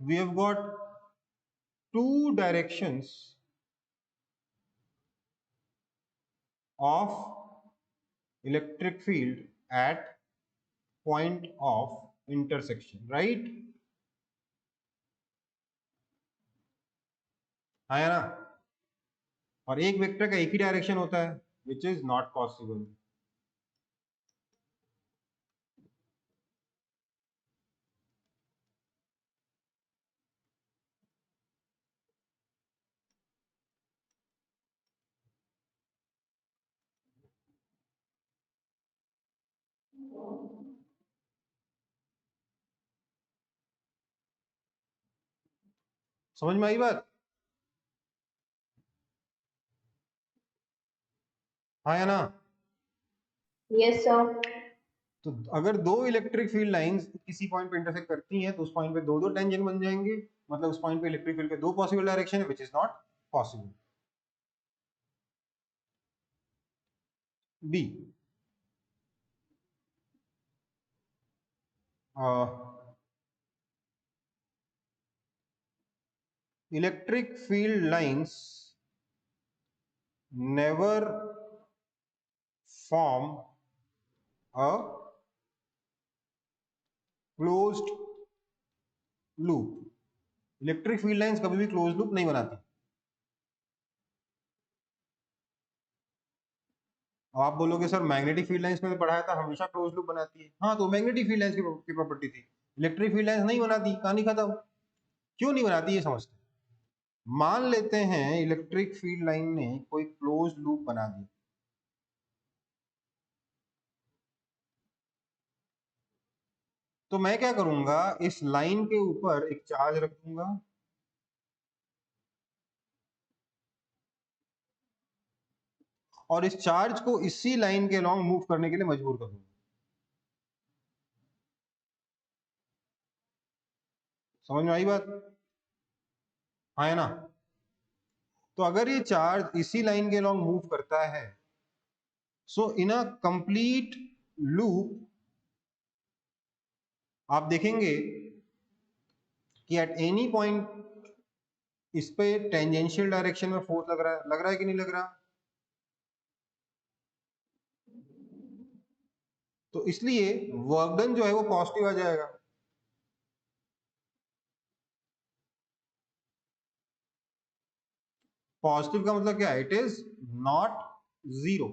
we have got two directions of electric field at point of intersection, right? है ना? और एक वेक्टर का एक ही डायरेक्शन होता है, which is not possible. समझ में आई बात? हाँ या ना? Yes, sir. तो अगर दो इलेक्ट्रिक फील्ड लाइंस किसी पॉइंट पे इंटरसेक्ट करती हैं तो उस पॉइंट पे दो दो टेंजेंट बन जाएंगे, मतलब उस पॉइंट पे इलेक्ट्रिक फील्ड के दो पॉसिबल डायरेक्शन है, which is not possible. B, electric field lines never form a closed loop। Electric field lines कभी भी क्लोज लूप नहीं बनाती। अब आप बोलोगे सर मैग्नेटिक फील्ड लाइंस में पढ़ाया था हमेशा क्लोज लूप बनाती है। हाँ, तो मैग्नेटिक फील्ड लाइंस की प्रॉपर्टी थी, इलेक्ट्रिक फील्ड लाइंस नहीं बनाती, कहानी खत्म। क्यों नहीं बनाती ये समझते हैं। मान लेते हैं इलेक्ट्रिक फील्ड लाइन ने कोई क्लोज लूप बना दिया, तो मैं क्या करूंगा, इस लाइन के ऊपर एक चार्ज रख दूंगा और इस चार्ज को इसी लाइन के अलॉन्ग मूव करने के लिए मजबूर कर दूंगा। समझ में आई बात? हाँ है ना? तो अगर ये चार्ज इसी लाइन के अलॉन्ग मूव करता है, सो इन अ कंप्लीट लूप आप देखेंगे कि एट एनी पॉइंट इस पे टेंजेंशियल डायरेक्शन में फोर्स लग रहा है कि नहीं लग रहा? तो इसलिए वर्क डन जो है वो पॉजिटिव आ जाएगा। पॉजिटिव का मतलब क्या है? It is not zero.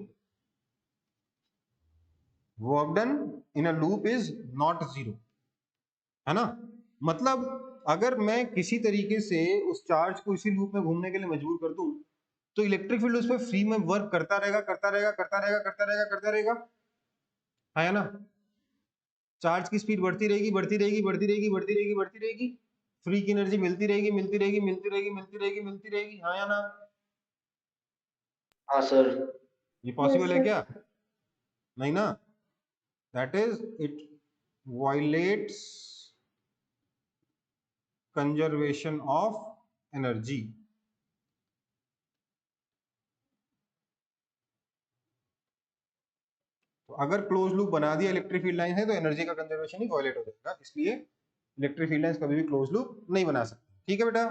Work done in a loop is not zero, है ना? मतलब अगर मैं किसी तरीके से उस चार्ज को इसी लूप में घूमने के लिए मजबूर कर दूं, तो इलेक्ट्रिक फील्ड उस पर फ्री में वर्क करता रहेगा, करता रहेगा, करता रहेगा, करता रहेगा, करता रहेगा, है ना। चार्ज की स्पीड बढ़ती रहेगी, बढ़ती रहेगी, बढ़ती रहेगी, बढ़ती रहेगी, बढ़ती रहेगी, फ्री की एनर्जी मिलती रहेगी, मिलती रहेगी, मिलती रहेगी, मिलती रहेगी, मिलती रहेगी, हाँ या ना। हाँ सर। ये पॉसिबल है क्या? नहीं ना। That is it violets conservation of energy. तो अगर क्लोज लूप बना दिया इलेक्ट्रिक फील्ड लाइन है तो एनर्जी का कंजर्वेशन ही वायलेट हो जाएगा, इसलिए इलेक्ट्रिक फील्ड लाइंस कभी भी क्लोज लूप नहीं बना सकते। ठीक है बेटा।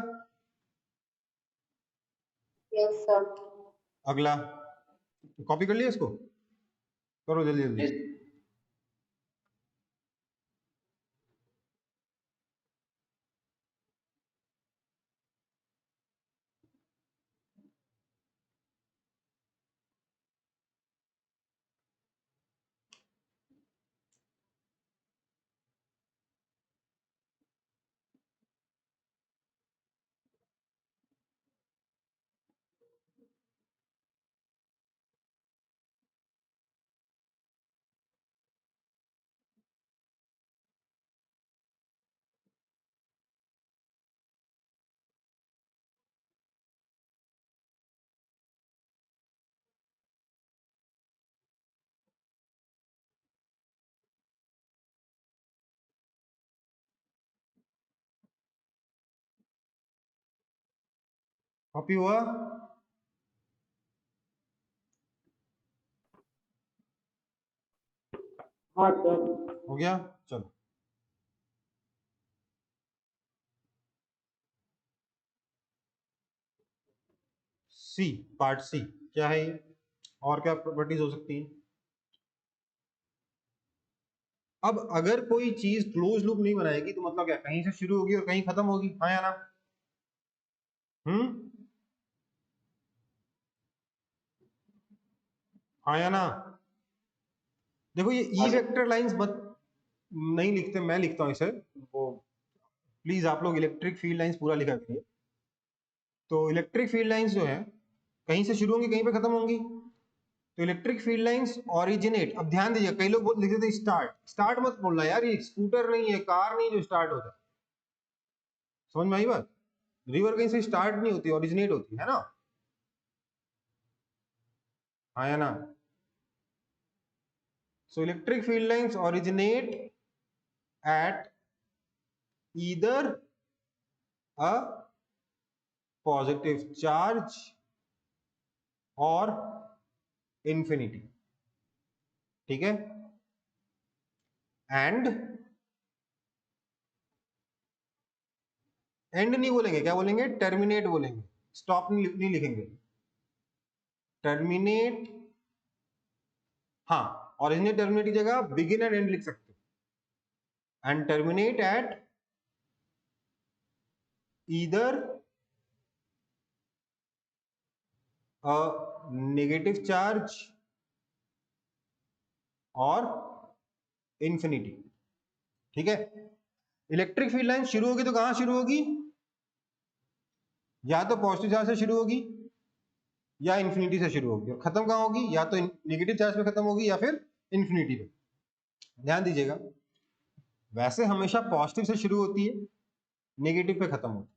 Yes, sir. अगला कॉपी कर लिया इसको, करो जल्दी जल्दी। जी कॉपी हुआ? हाँ सर। हो गया, चलो। सी, पार्ट सी क्या है ये, और क्या प्रॉपर्टीज हो सकती है? अब अगर कोई चीज क्लोज लूप नहीं बनाएगी तो मतलब क्या, कहीं से शुरू होगी और कहीं खत्म होगी, हाँ या ना। हाँ या ना। देखो ये हाँ ई सर। वेक्टर लाइंस मत नहीं लिखते, मैं लिखता हूँ इसे, वो प्लीज आप लोग इलेक्ट्रिक फील्ड लाइंस पूरा लिखा करिए। तो इलेक्ट्रिक फील्ड लाइंस जो है कहीं से शुरू होंगी कहीं पे खत्म होंगी। तो इलेक्ट्रिक फील्ड लाइंस ओरिजिनेट, अब ध्यान दीजिए कई लोग लिख देते स्टार्ट, स्टार्ट मत बोलना यार, ये स्कूटर नहीं है, कार नहीं जो स्टार्ट होता है, समझ में आई बात। रिवर कहीं से स्टार्ट नहीं होती, ओरिजिनेट होती है ना, हाँ या ना। So electric field lines originate at either a positive charge और इंफिनिटी, ठीक है। एंड एंड नहीं बोलेंगे, क्या बोलेंगे, टर्मिनेट बोलेंगे, स्टॉप नहीं लिखेंगे, टर्मिनेट। हाँ, ओरिजिनेट टर्मिनेट की जगह बिगिन एंड एंड लिख सकते हो, and terminate at either a negative charge और इंफिनिटी, ठीक है। इलेक्ट्रिक फील्ड लाइन शुरू होगी तो कहां शुरू होगी, या तो पॉजिटिव चार्ज से शुरू होगी या इंफिनिटी से शुरू होगी, और खत्म कहां होगी, या तो नेगेटिव चार्ज पे खत्म होगी या फिर इंफिनिटी पे। ध्यान दीजिएगा, वैसे हमेशा पॉजिटिव से शुरू होती है, नेगेटिव पे खत्म होती है,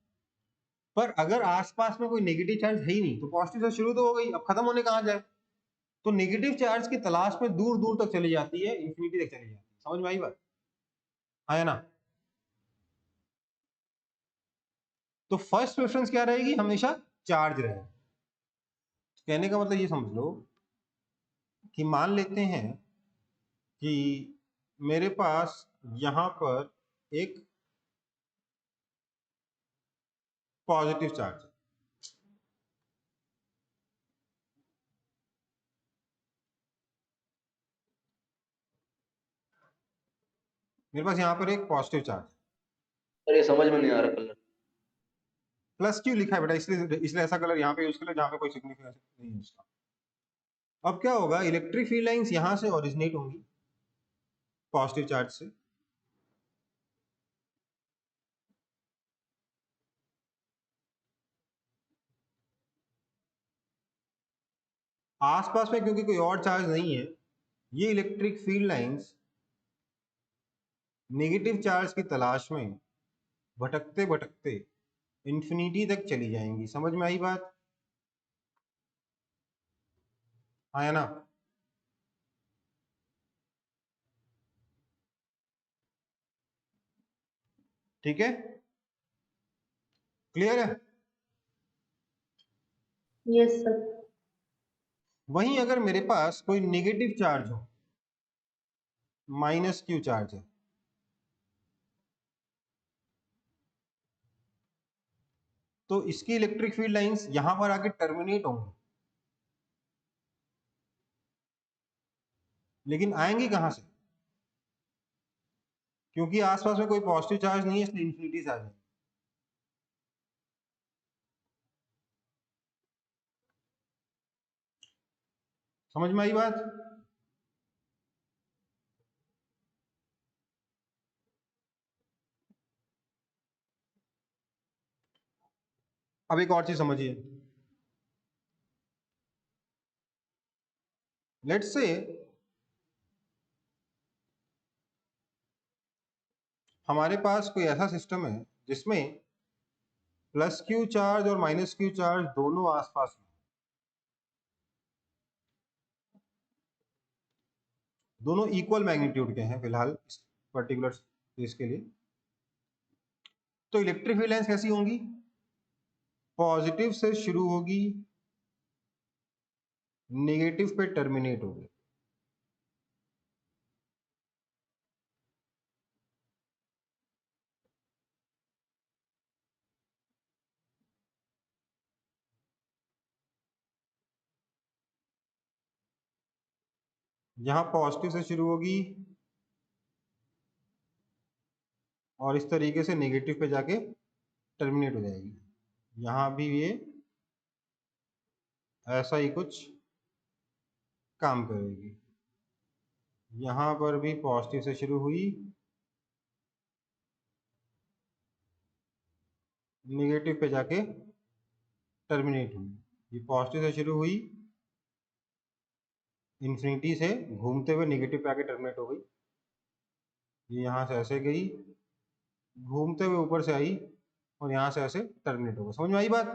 पर अगर आसपास में कोई नेगेटिव चार्ज है ही नहीं तो पॉजिटिव से शुरू तो हो गई, अब खत्म होने कहां जाए, तो नेगेटिव चार्ज की तलाश में दूर दूर तक चली जाती है, इंफिनिटी तक चली जाती है, समझ में आई बात, है ना। तो फर्स्ट प्रेफरेंस क्या रहेगी, हमेशा चार्ज रहेगा। कहने का मतलब ये समझ लो कि मान लेते हैं कि मेरे पास यहां पर एक पॉजिटिव चार्ज है, मेरे पास यहां पर एक पॉजिटिव चार्ज, सर ये समझ में नहीं आ रहा कलर। प्लस क्यों लिखा है बेटा, इसलिए ऐसा कलर यहाँ पे यूज कर लो जहाँ पे कोई सिग्निफिकेंस नहीं है उसका। अब क्या होगा, इलेक्ट्रिक फील्ड लाइंस यहां से ओरिजिनेट होंगी पॉजिटिव चार्ज से, आसपास में क्योंकि कोई और चार्ज नहीं है, ये electric field lines negative charge की तलाश में भटकते भटकते इंफिनिटी तक चली जाएंगी। समझ में आई बात? आया ना? ठीक है, क्लियर है? Yes, sir. वहीं अगर मेरे पास कोई नेगेटिव चार्ज हो, माइनस क्यू चार्ज है, तो इसकी इलेक्ट्रिक फील्ड लाइंस यहां पर आके टर्मिनेट होंगी, लेकिन आएंगी कहां से? क्योंकि आसपास में कोई पॉजिटिव चार्ज नहीं है, इसलिए इंफिनिटी से आ जाएंगी। समझ में आई बात? अब एक और चीज समझिए। लेट्स से हमारे पास कोई ऐसा सिस्टम है जिसमें प्लस क्यू चार्ज और माइनस क्यू चार्ज दोनों आसपास में, दोनों इक्वल मैग्नीट्यूड के हैं फिलहाल इस पर्टिकुलर केस के लिए। तो इलेक्ट्रिक फील्ड लाइंस कैसी होंगी? पॉजिटिव से शुरू होगी, नेगेटिव पे टर्मिनेट होगी। यहां पॉजिटिव से शुरू होगी और इस तरीके से नेगेटिव पे जाके टर्मिनेट हो जाएगी। यहां भी ये ऐसा ही कुछ काम करेगी। यहां पर भी पॉजिटिव से शुरू हुई, नेगेटिव पे जाके टर्मिनेट हुई। ये पॉजिटिव से शुरू हुई, इन्फिनिटी से घूमते हुए नेगेटिव पे आके टर्मिनेट हो गई। ये यहाँ से ऐसे गई, घूमते हुए ऊपर से आई और यहाँ से ऐसे टर्मिनेट हो गई। समझ में आई बात?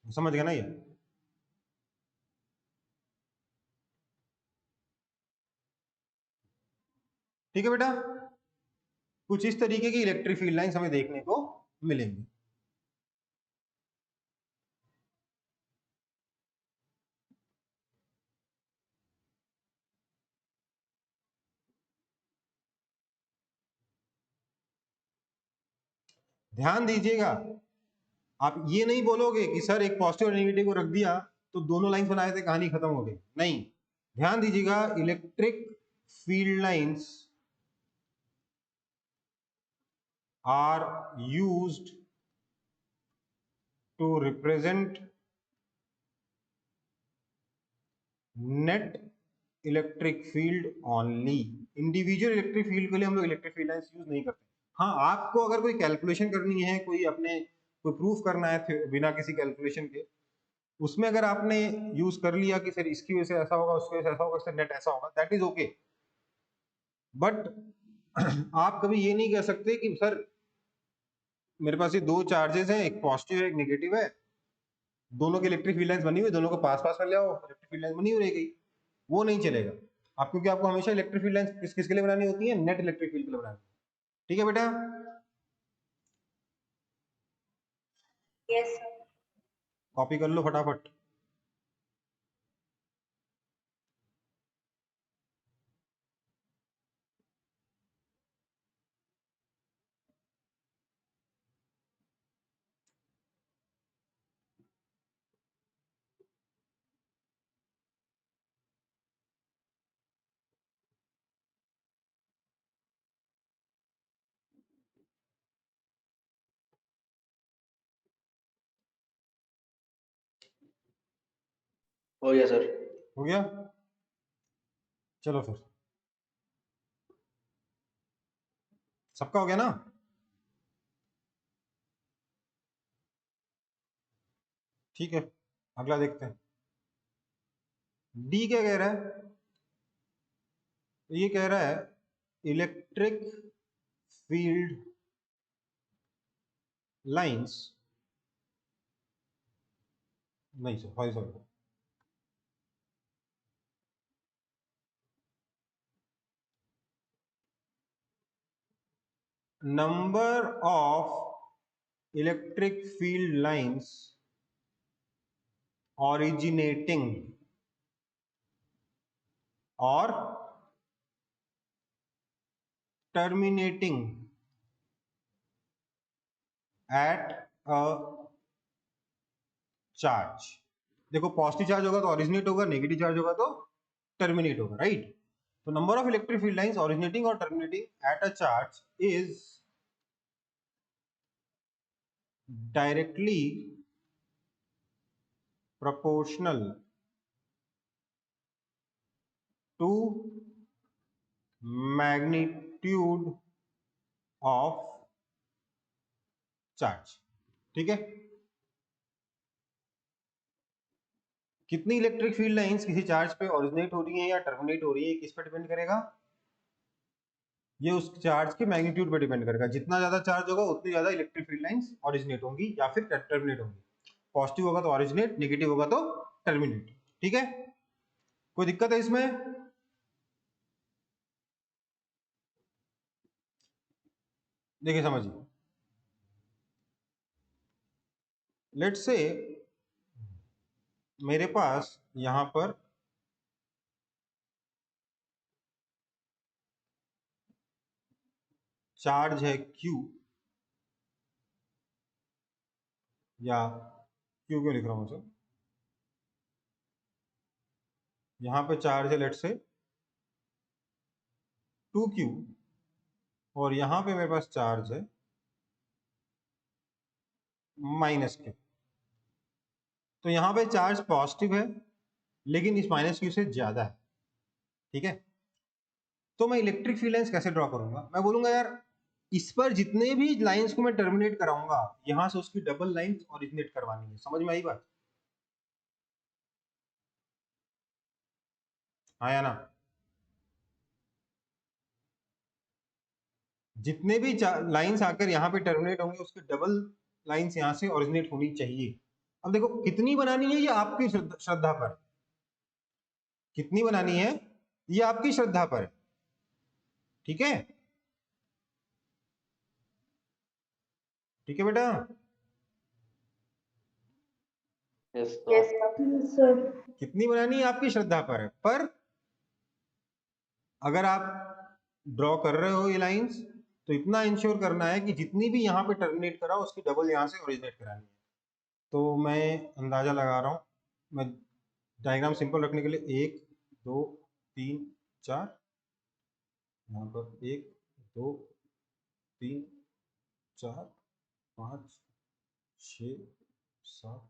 समझ गया ना ये? ठीक है बेटा, कुछ इस तरीके की इलेक्ट्रिक फील्ड लाइंस हमें देखने को मिलेंगी। ध्यान दीजिएगा, आप ये नहीं बोलोगे कि सर एक पॉजिटिव और नेगेटिव को रख दिया तो दोनों लाइंस बनाए थे, कहानी खत्म हो गई। नहीं, ध्यान दीजिएगा, electric field lines are used to represent net electric field only. Individual electric field के लिए हम लोग इलेक्ट्रिक फील्ड लाइंस यूज नहीं करते। हाँ, आपको अगर कोई कैलकुलेशन करनी है, कोई प्रूफ करना है बिना किसी कैलकुलेशन के, उसमें अगर आपने यूज कर लिया कि सर इसकी वजह से ऐसा होगा, उसकी वजह से ऐसा होगा, इससे नेट ऐसा होगा, दैट इज ओके। बट आप कभी ये नहीं कह सकते कि सर मेरे पास ये दो चार्जेस हैं, एक पॉजिटिव है एक नेगेटिव है, दोनों की इलेक्ट्रिक फील्ड लाइंस बनी हुई, दोनों को पास पास में ले आओ, इलेक्ट्रिक फील्ड लाइंस बनी हुई रह गई। वो नहीं चलेगा। आप क्योंकि आपको हमेशा इलेक्ट्रिक फील्ड लाइंस किसके लिए बनानी होती है? नेट इलेक्ट्रिक फील्ड के लिए बनानी। ठीक है बेटा, Yes, sir. कॉपी कर लो फटाफट। हो गया सर। हो गया? चलो फिर। सबका हो गया ना? ठीक है, अगला देखते हैं। डी क्या कह रहा है? ये कह रहा है इलेक्ट्रिक फील्ड लाइंस, नहीं sir, sorry sorry, number of electric field lines originating or terminating at a charge। देखो पॉजिटिव चार्ज होगा तो ओरिजिनेट होगा, नेगेटिव चार्ज होगा तो टर्मिनेट होगा, राइट? तो number of electric field lines originating और terminating at a charge is directly proportional to magnitude of charge। ठीक है, कितनी इलेक्ट्रिक फील्ड लाइंस किसी चार्ज पे ओरिजिनेट हो रही है या टर्मिनेट हो रही है, किस पे डिपेंड करेगा? ये उस चार्ज के मैग्नीट्यूड पे डिपेंड करेगा। जितना ज्यादा चार्ज होगा उतनी ज्यादा इलेक्ट्रिक फील्ड लाइंस ओरिजिनेट होंगी या फिर टर्मिनेट होंगी। पॉजिटिव होगा तो ओरिजिनेट, नेगेटिव होगा तो टर्मिनेट। ठीक है, कोई दिक्कत है इसमें? देखिए समझिए, लेट्स से मेरे पास यहां पर चार्ज है Q, या Q क्यों लिख रहा हूं सर, यहां पे चार्ज है लेट्स से 2Q, और यहां पे मेरे पास चार्ज है -Q। तो यहां पे चार्ज पॉजिटिव है लेकिन इस -Q से ज्यादा है। ठीक है, तो मैं इलेक्ट्रिक फील्ड लाइंस कैसे ड्रॉ करूंगा? मैं बोलूंगा यार इस पर जितने भी लाइंस को मैं टर्मिनेट कराऊंगा यहां से उसकी डबल लाइंस ओरिजिनेट करवानी है। समझ में आई बात? हाँ या ना? जितने भी लाइंस आकर यहाँ पे टर्मिनेट होंगे उसकी डबल लाइंस यहाँ से ओरिजिनेट होनी चाहिए। अब देखो कितनी बनानी है ये आपकी श्रद्धा पर, कितनी बनानी है ये आपकी श्रद्धा पर है। ठीक है, ठीक है बेटा? Yes Yes, sir. कितनी बनानी है आपकी श्रद्धा पर है, पर अगर आप ड्रॉ कर रहे हो ये लाइंस तो इतना इंश्योर करना है कि जितनी भी यहाँ पे टर्मिनेट करा उसकी डबल यहाँ से ओरिजिनेट करानी है। तो मैं अंदाजा लगा रहा हूँ, मैं डायग्राम सिंपल रखने के लिए 1 2 3 4, यहाँ पर 1 2 3 4 5 6 7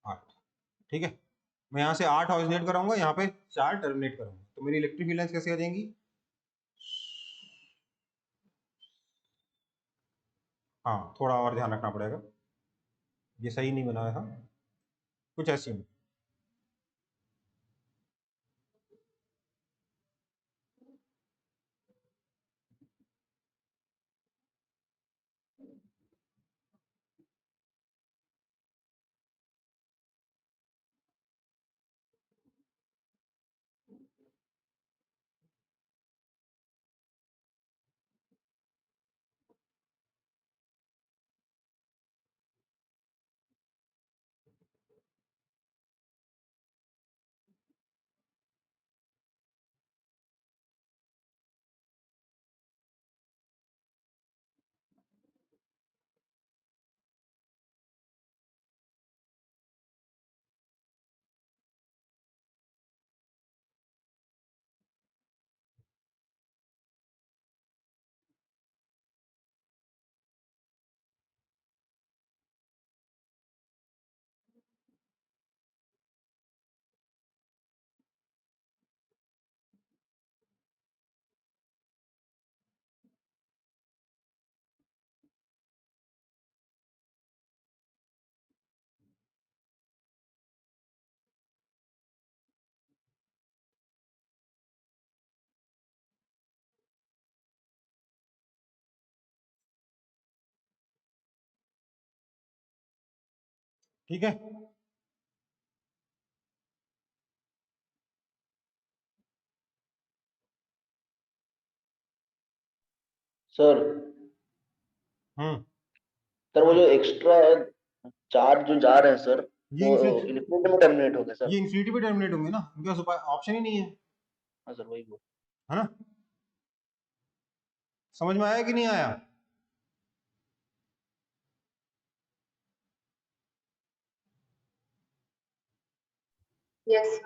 8। ठीक है, मैं यहाँ से 8 ऑरिजिनेट कराऊंगा, यहाँ पे 4 टर्मिनेट करूंगा, तो मेरी इलेक्ट्रिक फील्ड लाइंस कैसे आ जाएंगी? हाँ, थोड़ा और ध्यान रखना पड़ेगा, ये सही नहीं बनाया था, कुछ ऐसी ठीक है। सर हम्म सर वो जो एक्स्ट्रा चार्ज जो जा रहे हैं सर, ये वो इन्फिनिटी इन्फिनिटी में टर्मिनेट हो गए सर। ये इन्फिनिटी पे टर्मिनेट होंगे ना, इनके पास ऑप्शन ही नहीं है, हाँ सर वही वो। है ना। समझ में आया कि नहीं आया? Yes.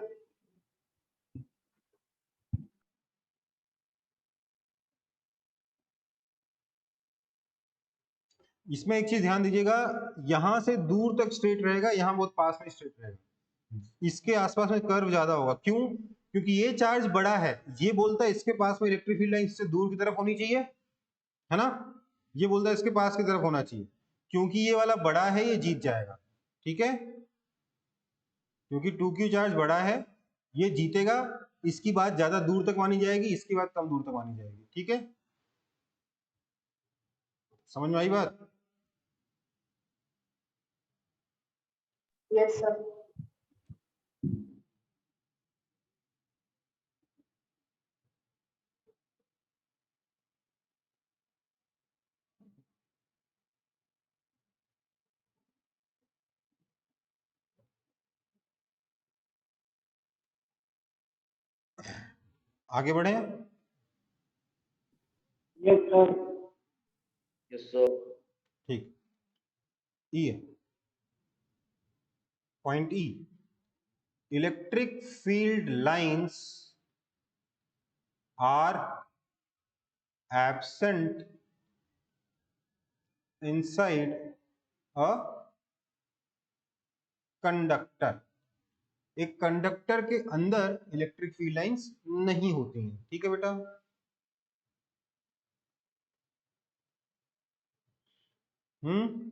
इसमें एक चीज ध्यान दीजिएगा, यहां से दूर तक स्ट्रेट रहेगा, यहां बहुत पास में स्ट्रेट रहेगा, इसके आसपास में कर्व ज्यादा होगा। क्यों? क्योंकि ये चार्ज बड़ा है, ये बोलता है इसके पास में इलेक्ट्रिक फील्ड लाइन इससे दूर की तरफ होनी चाहिए, है ना। ये बोलता है इसके पास की तरफ होना चाहिए, क्योंकि ये वाला बड़ा है, ये जीत जाएगा। ठीक है, क्योंकि 2q चार्ज बड़ा है, ये जीतेगा, इसकी बात ज्यादा दूर तक मानी जाएगी, इसकी बात कम दूर तक मानी जाएगी। ठीक है, समझ में आई बात? Yes, sir. आगे बढ़े। Yes, sir. Yes sir. ठीक, ई है point E, electric field lines are absent inside a conductor. एक कंडक्टर के अंदर इलेक्ट्रिक फील्ड लाइंस नहीं होती हैं। ठीक है बेटा, हम्म।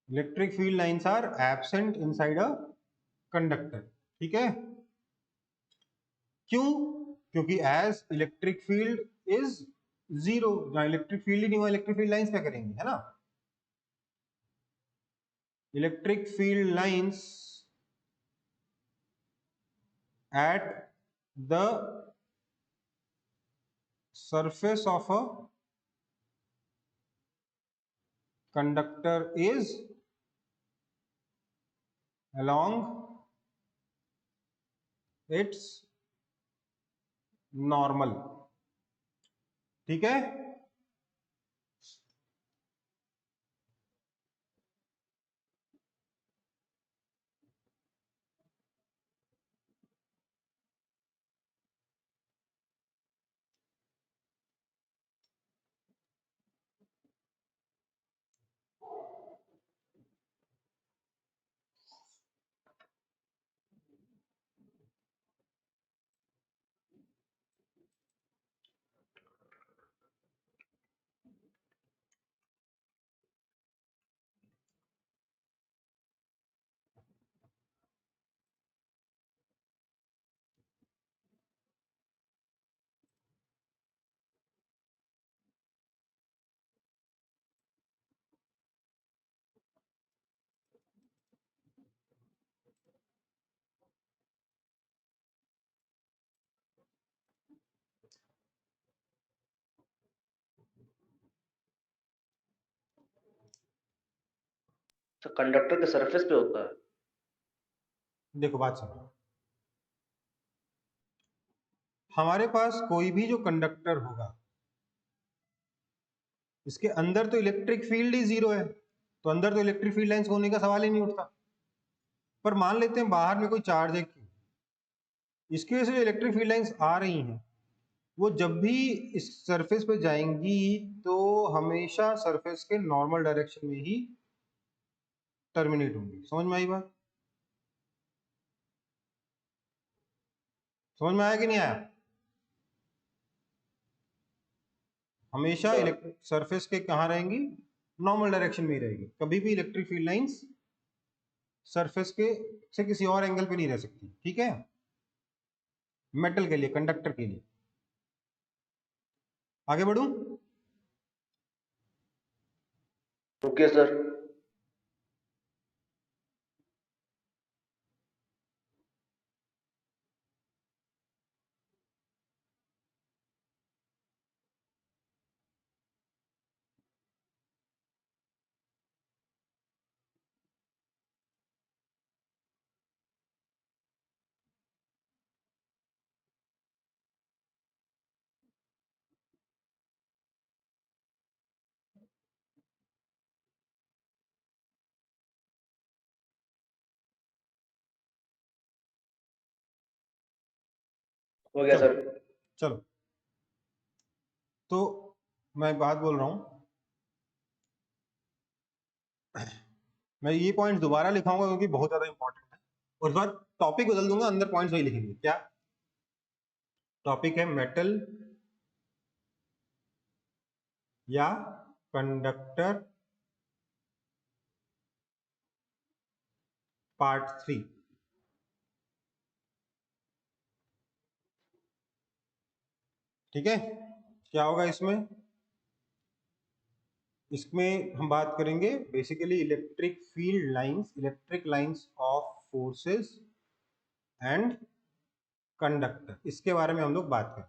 Electric field lines are absent inside a conductor. ठीक है, क्यों? क्योंकि as electric field is zero, जहां इलेक्ट्रिक फील्ड ही नहीं हुआ, इलेक्ट्रिक फील्ड लाइंस क्या करेंगी, है ना। Electric field lines at the surface of a conductor is along its normal। ठीक है, सर कंडक्टर के सरफेस पे होता है। देखो बात सुनो, हमारे पास कोई भी जो कंडक्टर होगा, इसके अंदर तो इलेक्ट्रिक फील्ड ही जीरो है, तो अंदर तो इलेक्ट्रिक फील्ड लाइंस होने का सवाल ही नहीं उठता। पर मान लेते हैं बाहर में कोई चार्ज है Q, इसकी वजह से जो इलेक्ट्रिक फील्ड लाइंस आ रही हैं, वो जब भी इस सरफेस पे जाएंगी तो हमेशा सरफेस के नॉर्मल डायरेक्शन में ही टर्मिनेट होंगी। समझ में आई बात? समझ में आया कि नहीं आया? हमेशा सर इलेक्ट्रिक सरफेस के कहाँ रहेंगी, नॉर्मल डायरेक्शन में ही रहेगी। कभी भी इलेक्ट्रिक फील्ड लाइंस सरफेस के से किसी और एंगल पे नहीं रह सकती, ठीक है, मेटल के लिए, कंडक्टर के लिए। आगे बढ़ूं? Okay sir. हो गया चलो सर। चलो, तो मैं एक बात बोल रहा हूं, मैं ये पॉइंट दोबारा लिखाऊंगा क्योंकि बहुत ज्यादा इंपॉर्टेंट है, और इस बार टॉपिक बदल दूंगा, अंदर पॉइंट्स वही लिखेंगे। क्या टॉपिक है? मेटल या कंडक्टर पार्ट 3। ठीक है, क्या होगा इसमें? इसमें हम बात करेंगे basically electric field lines, electric lines of forces and conductor, इसके बारे में हम लोग बात करें।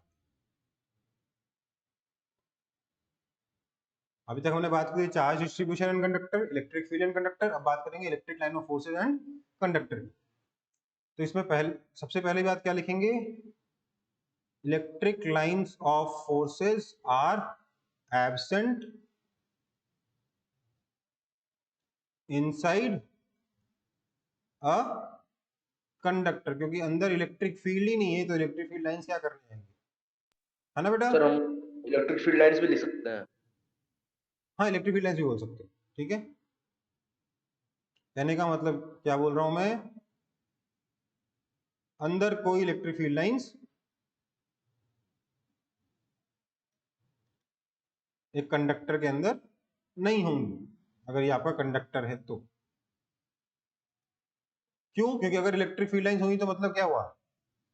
अभी तक हमने बात की charge distribution and conductor, electric field and conductor, अब बात करेंगे electric line of forces and conductor की। तो इसमें सबसे पहली बात क्या लिखेंगे? Electric lines of forces are absent inside a conductor, क्योंकि अंदर इलेक्ट्रिक फील्ड ही नहीं है, तो इलेक्ट्रिक फील्ड लाइंस क्या करने जाएंगे, है ना बेटा? सर हम इलेक्ट्रिक फील्ड लाइंस भी लिख सकते हैं। हाँ, इलेक्ट्रिक फील्ड लाइंस भी बोल सकते हैं, ठीक है। कहने का मतलब क्या बोल रहा हूं मैं? अंदर कोई इलेक्ट्रिक फील्ड लाइंस एक कंडक्टर के अंदर नहीं होंगी, अगर ये आपका कंडक्टर है तो। क्यों? क्योंकि अगर इलेक्ट्रिक फील्ड लाइंस होगी तो मतलब क्या हुआ?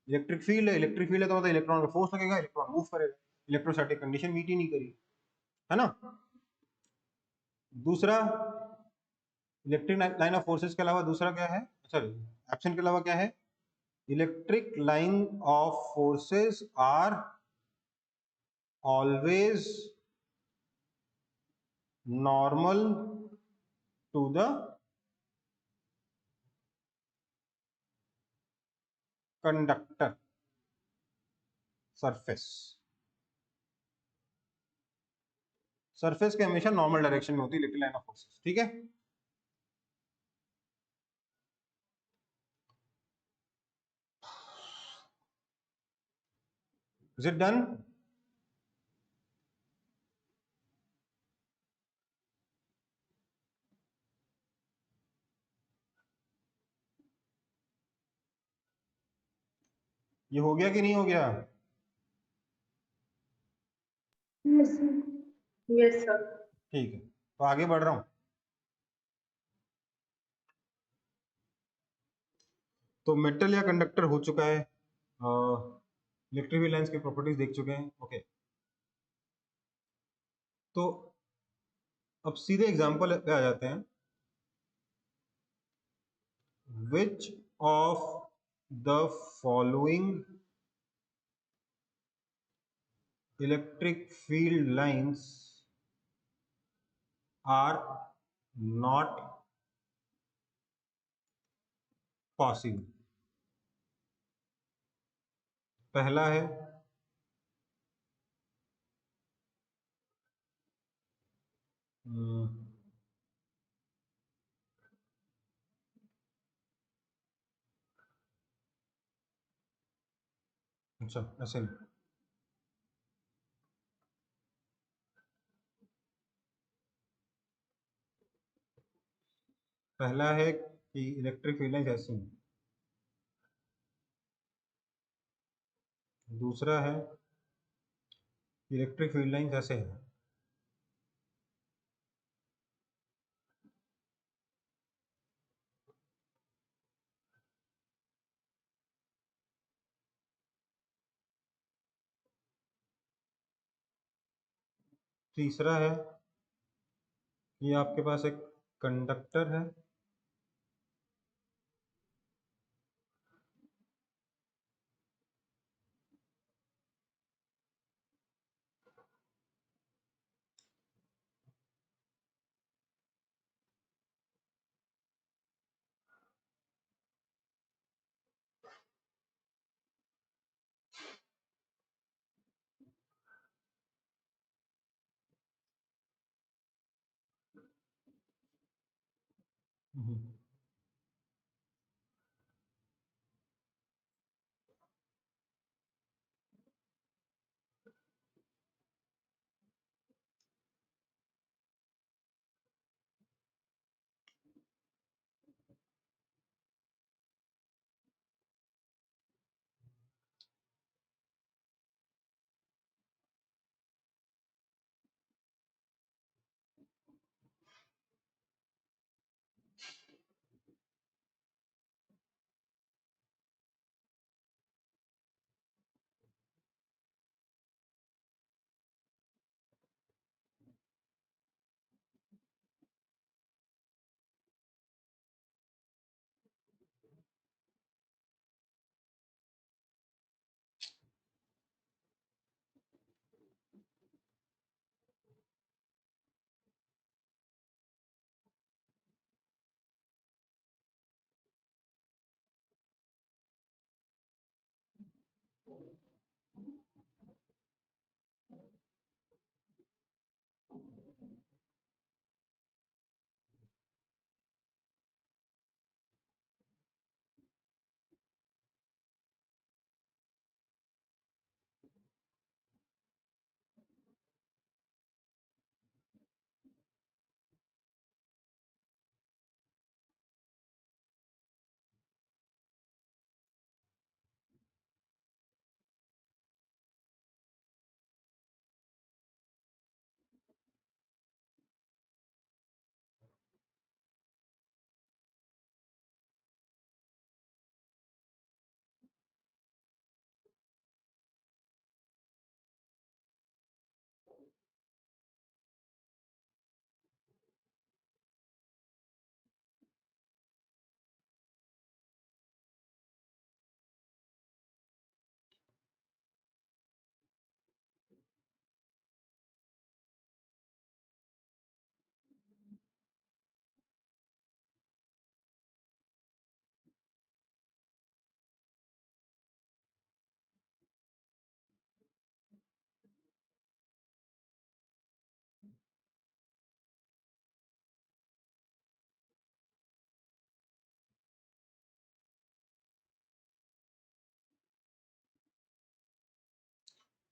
इलेक्ट्रिक फील्ड है, इलेक्ट्रिक फील्ड है तो मतलब इलेक्ट्रॉन का फोर्स लगेगा, इलेक्ट्रॉन मूव करेगा, इलेक्ट्रोस्टैटिक कंडीशन मीट ही नहीं करी, है ना। दूसरा, इलेक्ट्रिक लाइन ऑफ फोर्सेस के अलावा दूसरा क्या है, सॉरी एब्सेंट के अलावा क्या है? Electric line of forces are always normal to the conductor surface. Surface के हमेशा नॉर्मल डायरेक्शन में होती है इलेक्ट्रिक लाइन ऑफ फोर्सेस, ठीक है। Is it done? ये हो गया कि नहीं हो गया? Yes, sir. ठीक है, तो आगे बढ़ रहा हूं। तो मेटल या कंडक्टर हो चुका है, इलेक्ट्रिक फील्ड लाइंस की प्रॉपर्टीज देख चुके हैं, ओके। तो अब सीधे एग्जांपल पे आ जाते हैं। Which of the following electric field lines are not possible? पहला है अच्छा ऐसे नहीं, पहला है कि इलेक्ट्रिक फील्ड लाइंस ऐसी हैं, दूसरा है इलेक्ट्रिक फील्ड लाइंस ऐसे है, तीसरा है कि आपके पास एक कंडक्टर है,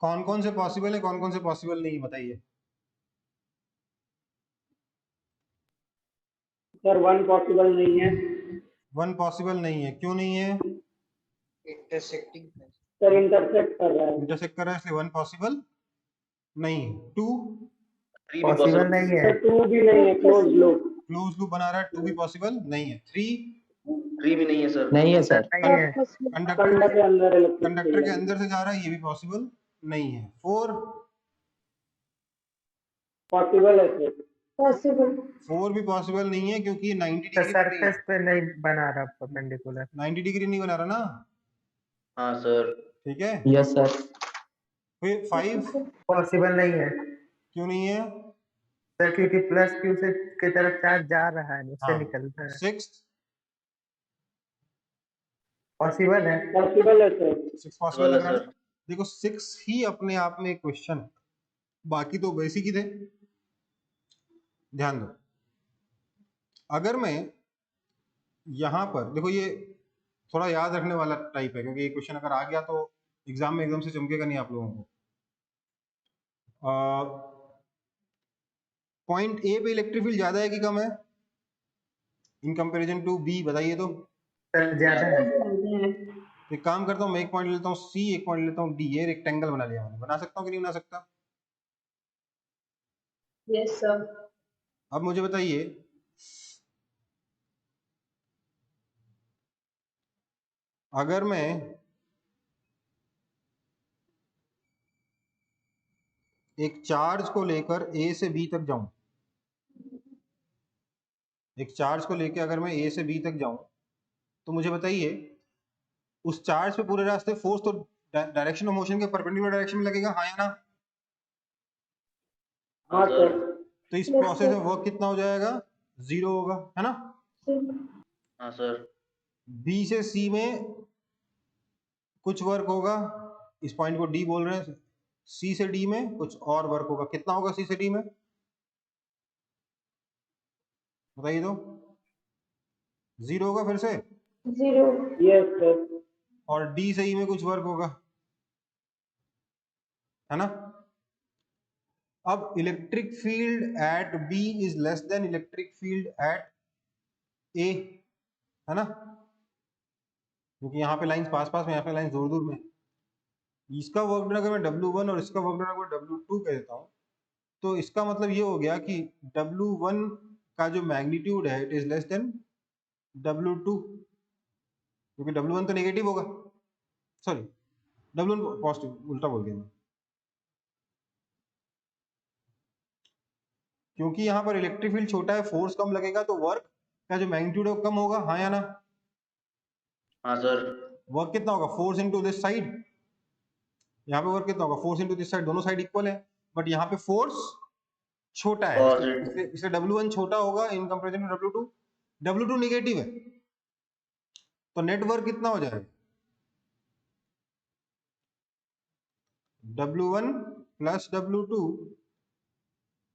कौन कौन से पॉसिबल है, कौन कौन से पॉसिबल नहीं, बताइए। सर 1 पॉसिबल नहीं है। 1 पॉसिबल नहीं है, क्यों नहीं है? सर इंटरसेक्ट कर रहा है। इंटरसेक्ट कर रहा है, इसलिए 1 पॉसिबल नहीं। 2 3 भी पॉसिबल पॉसिबल नहीं है। सर 2 भी नहीं है, क्लोज लूप। क्लोज लूप बना रहा है, 2 भी पॉसिबल नहीं है। 3 3 भी नहीं है सर। नहीं है सर। नहीं है। कंडक्टर कंडक्टर के अंदर इलेक्ट्रिक कंडक्टर के अंदर से जा रहा है, ये भी पॉसिबल नहीं है। 4 पॉसिबल है सर। 4 भी पॉसिबल नहीं है, क्योंकि ये 90 सर डिग्री बन रही है। सरफेस पे नहीं बना रहा परपेंडिकुलर। 90 डिग्री नहीं बना रहा ना, हाँ सर। ठीक है। Yes sir. फिर 5 पॉसिबल नहीं है क्यों नहीं है? सर, क्योंकि प्लस क्यू से की तरफ चार्ज जा रहा है, उससे हाँ। निकल रहा है। 6 पॉसिबल है। पॉसिबल है सर। 6 पॉसिबल पॉसिबल है लग रहा है। सर। देखो 6 ही अपने आप में एक क्वेश्चन, बाकी तो बेसिक ही थे। ध्यान दो, अगर मैं यहां पर देखो, ये थोड़ा याद रखने वाला टाइप है, क्योंकि ये क्वेश्चन अगर आ गया तो एग्जाम में एकदम से चमकेगा नहीं आप लोगों को। पॉइंट ए पे इलेक्ट्रिक फील्ड ज्यादा है कि कम है इन कंपैरिजन टू बी, बताइए तो। सर ज्यादा है। तो एक काम करता हूँ, मैं एक पॉइंट लेता हूँ सी, एक पॉइंट लेता हूँ डी। ये रेक्टेंगल बना लिया मैंने, बना सकता हूँ कि नहीं बना सकता? Yes, sir. अब मुझे बताइए, अगर मैं एक चार्ज को लेकर ए से बी तक जाऊं, एक चार्ज को लेकर अगर मैं ए से बी तक जाऊं, तो मुझे बताइए उस चार्ज पे पूरे रास्ते फोर्स तो डायरेक्शन ऑफ मोशन के परपेंडिकुलर डायरेक्शन में लगेगा, हाँ या ना? हाँ सर। तो इस प्रोसेस में वर्क कितना हो जाएगा? 0 होगा, है ना? हाँ सर। बी से सी में कुछ वर्क होगा, इस पॉइंट को डी बोल रहे हैं। सी से डी में कुछ और वर्क होगा, कितना होगा सी से डी में? बताइए तो। 0 होगा फिर से। Yes sir. और डी से ई में कुछ वर्क होगा, है ना? अब electric field at B is less than electric field at A, है ना? क्योंकि यहाँ पे लाइंस पास पास में, यहाँ पे लाइंस दूर दूर में। इसका वर्क डन अगर मैं W1 और इसका वर्क डन अगर W2 कह देता हूँ, तो इसका मतलब ये हो गया कि W1 का जो मैग्नीट्यूड है it is less then W2, क्योंकि W1 तो नेगेटिव होगा, सॉरी W1 पॉजिटिव, उल्टा बोल दिया मैं। क्योंकि यहाँ पर इलेक्ट्रिक फील्ड छोटा है, फोर्स कम लगेगा, तो वर्क का जो मैग्नीट्यूड है वो कम होगा, हाँ या ना? हाँ सर। वर्क कितना होगा? Force into this side. यहाँ पे वर्क कितना होगा? फोर्स इनटू दिस साइड, दोनों साइड इक्वल है, बट यहाँ पे फोर्स छोटा है, इसलिए W1 छोटा होगा इन comparison to W2। W2 negative है, तो नेट वर्क कितना हो जाएगा? W1 plus W2,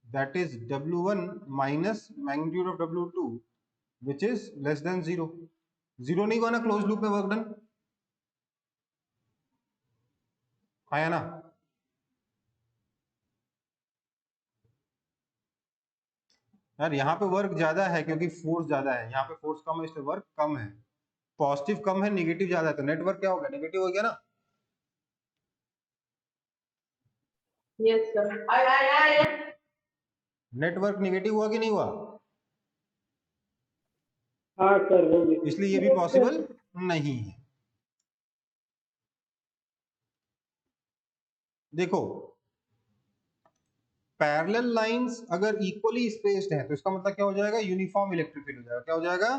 that is W1 minus magnitude of W2, which is less than 0. 0 नहीं हुआ ना क्लोज लूप में वर्क डन, आया ना? यार यहाँ पे वर्क ज्यादा है क्योंकि फोर्स ज्यादा है, यहाँ पे फोर्स कम है इसलिए वर्क कम है। पॉजिटिव कम है, नेगेटिव ज्यादा है, तो नेटवर्क क्या हो गया? नेगेटिव हो गया ना? Yes, sir. नेटवर्क नेगेटिव हुआ कि नहीं हुआ? हाँ सर वो भी। इसलिए ये भी पॉसिबल नहीं है। देखो, पैरेलल लाइंस अगर इक्वली स्पेस्ड है तो इसका मतलब क्या हो जाएगा? यूनिफॉर्म इलेक्ट्रिक फील्ड हो जाएगा। क्या हो जाएगा?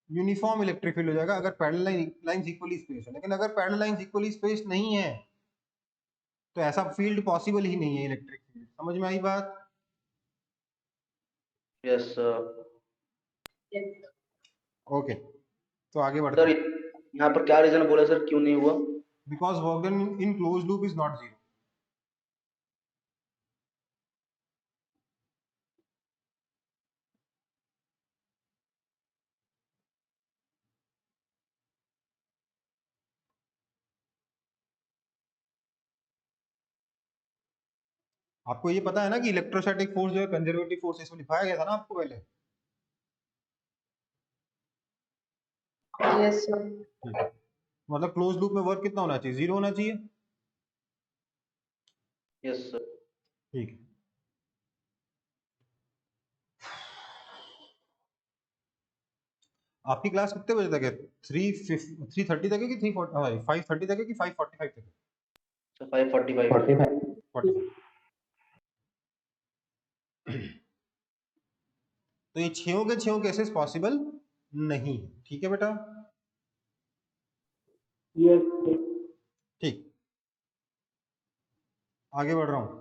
यूनिफॉर्म इलेक्ट्रिक फील्ड हो जाएगा अगर पैरेलल लाइंस इक्वली स्पेस्ड है। लेकिन अगर पैरेलल लाइंस इक्वली स्पेस्ड नहीं है तो ऐसा फील्ड पॉसिबल ही नहीं है, इलेक्ट्रिक फील्ड। समझ में आई बात? Yes sir. Yes. ओके, तो आगे बढ़ते सर हैं। यहाँ पर क्या रीजन बोला सर, क्यों नहीं हुआ? Because work done in close loop is not 0। आपको ये पता है ना कि इलेक्ट्रोस्टैटिक फोर्स जो है कंजर्वेटिव फोर्स, इसमें लिखाया गया था ना आपको पहले। Yes, sir. ठीक है, मतलब क्लोज लूप में वर्क कितना होना चाहिए? 0 होना चाहिए। Yes sir. ठीक है, आपकी क्लास कितने बजे तक है? 3:30 तक है कि 5:30 तक है कि 5:45 तक है? सर 5:45। 45। तो ये छयों के छयों केसेस पॉसिबल नहीं है। ठीक है बेटा? Yes sir. ठीक, आगे बढ़ रहा हूं।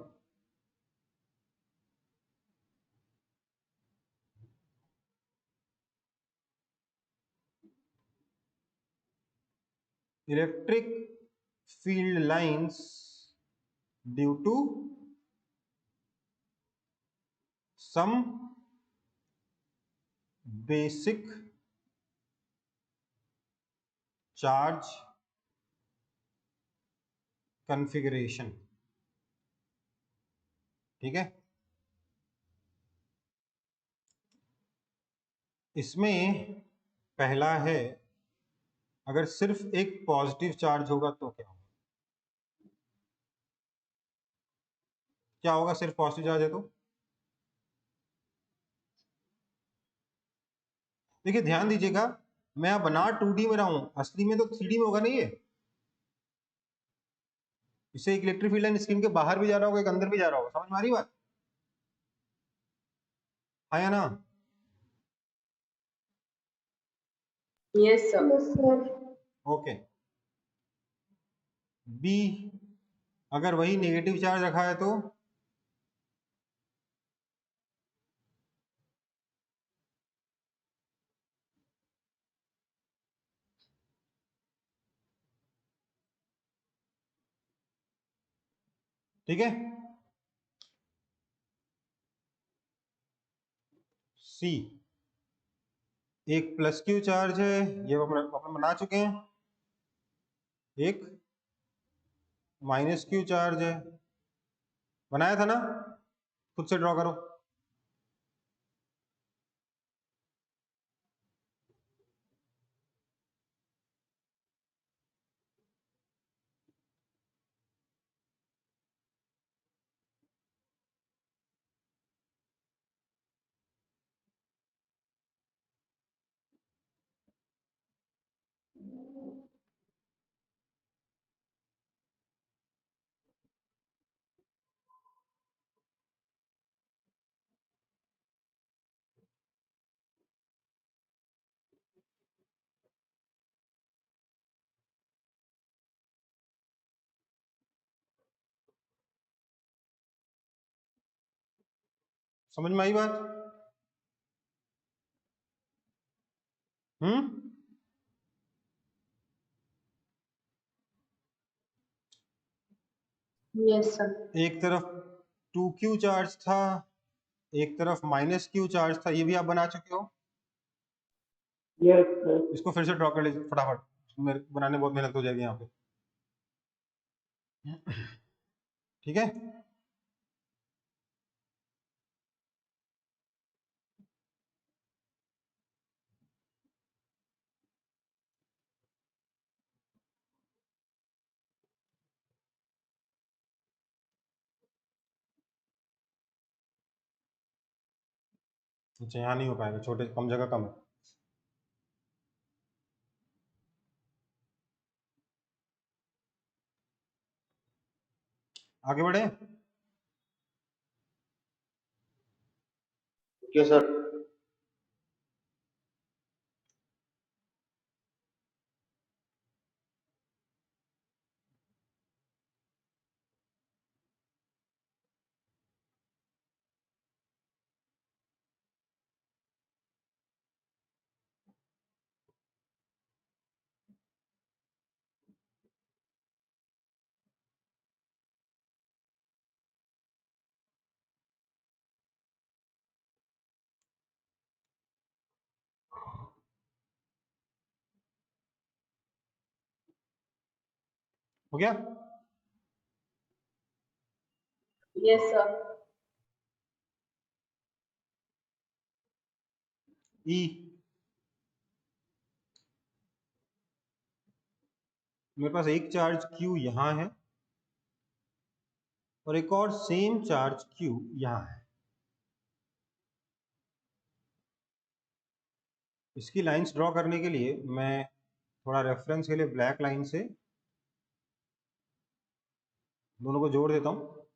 Electric field lines due to some basic charge configuration. ठीक है, इसमें पहला है, अगर सिर्फ एक पॉजिटिव चार्ज होगा तो क्या होगा? क्या होगा सिर्फ पॉजिटिव चार्ज है तो? देखिए ध्यान दीजिएगा, मैं अब बना 2D में रहा हूं, असली में तो 3D में होगा नहीं ये। इससे एक इलेक्ट्रिक फील्ड लाइन स्क्रीन के बाहर भी जा रहा होगा, एक अंदर भी जा रहा होगा। समझ में आ रही बात? हाँ या ना? Yes, sir. ओके। बी, अगर वही नेगेटिव चार्ज रखा है तो ठीक है। सी, एक प्लस क्यू चार्ज है, ये अपन बना चुके हैं। एक माइनस क्यू चार्ज है, बनाया था ना? खुद से ड्रॉ करो। समझ में आई बात? हम्म। Yes, sir. एक तरफ 2q चार्ज था, एक तरफ माइनस क्यू चार्ज था, ये भी आप बना चुके हो। Yes sir. इसको फिर से ड्रॉ कर लीजिए फटाफट, मेरे बनाने में बहुत मेहनत हो जाएगी यहाँ पे। ठीक है। अच्छा, यहाँ नहीं हो पाएगा, छोटे कम जगह कम है। आगे बढ़े। Okay sir. हो गया। Yes, sir. ई, मेरे पास एक चार्ज Q यहाँ है और एक और सेम चार्ज Q यहाँ है। इसकी लाइंस ड्रॉ करने के लिए मैं थोड़ा रेफरेंस के लिए ब्लैक लाइन से दोनों को जोड़ देता हूँ।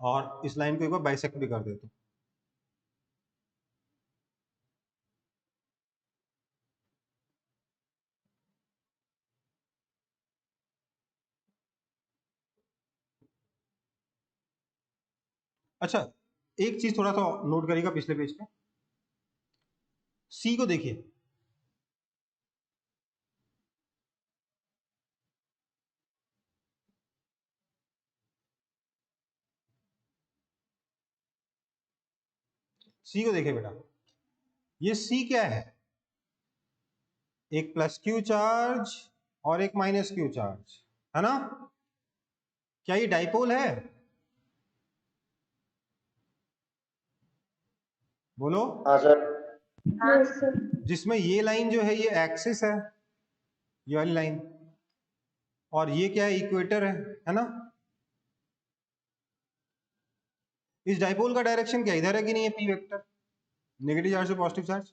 और इस लाइन को एक बार बाइसेक्ट भी कर देता हूँ। अच्छा, एक चीज थोड़ा सा नोट करिएगा पिछले पेज पे। सी को देखिए, सी को देखिए बेटा, ये सी क्या है? एक प्लस क्यू चार्ज और एक माइनस क्यू चार्ज, है ना? क्या ये डाइपोल है? बोलो। हाँ सर। Yes, sir. जिसमें ये लाइन जो है ये एक्सिस है, ये वाली लाइन, और ये क्या है? इक्वेटर है ना? इस डाइपोल का डायरेक्शन क्या इधर है कि नहीं है? P vector. नेगेटिव चार्ज से पॉजिटिव चार्ज।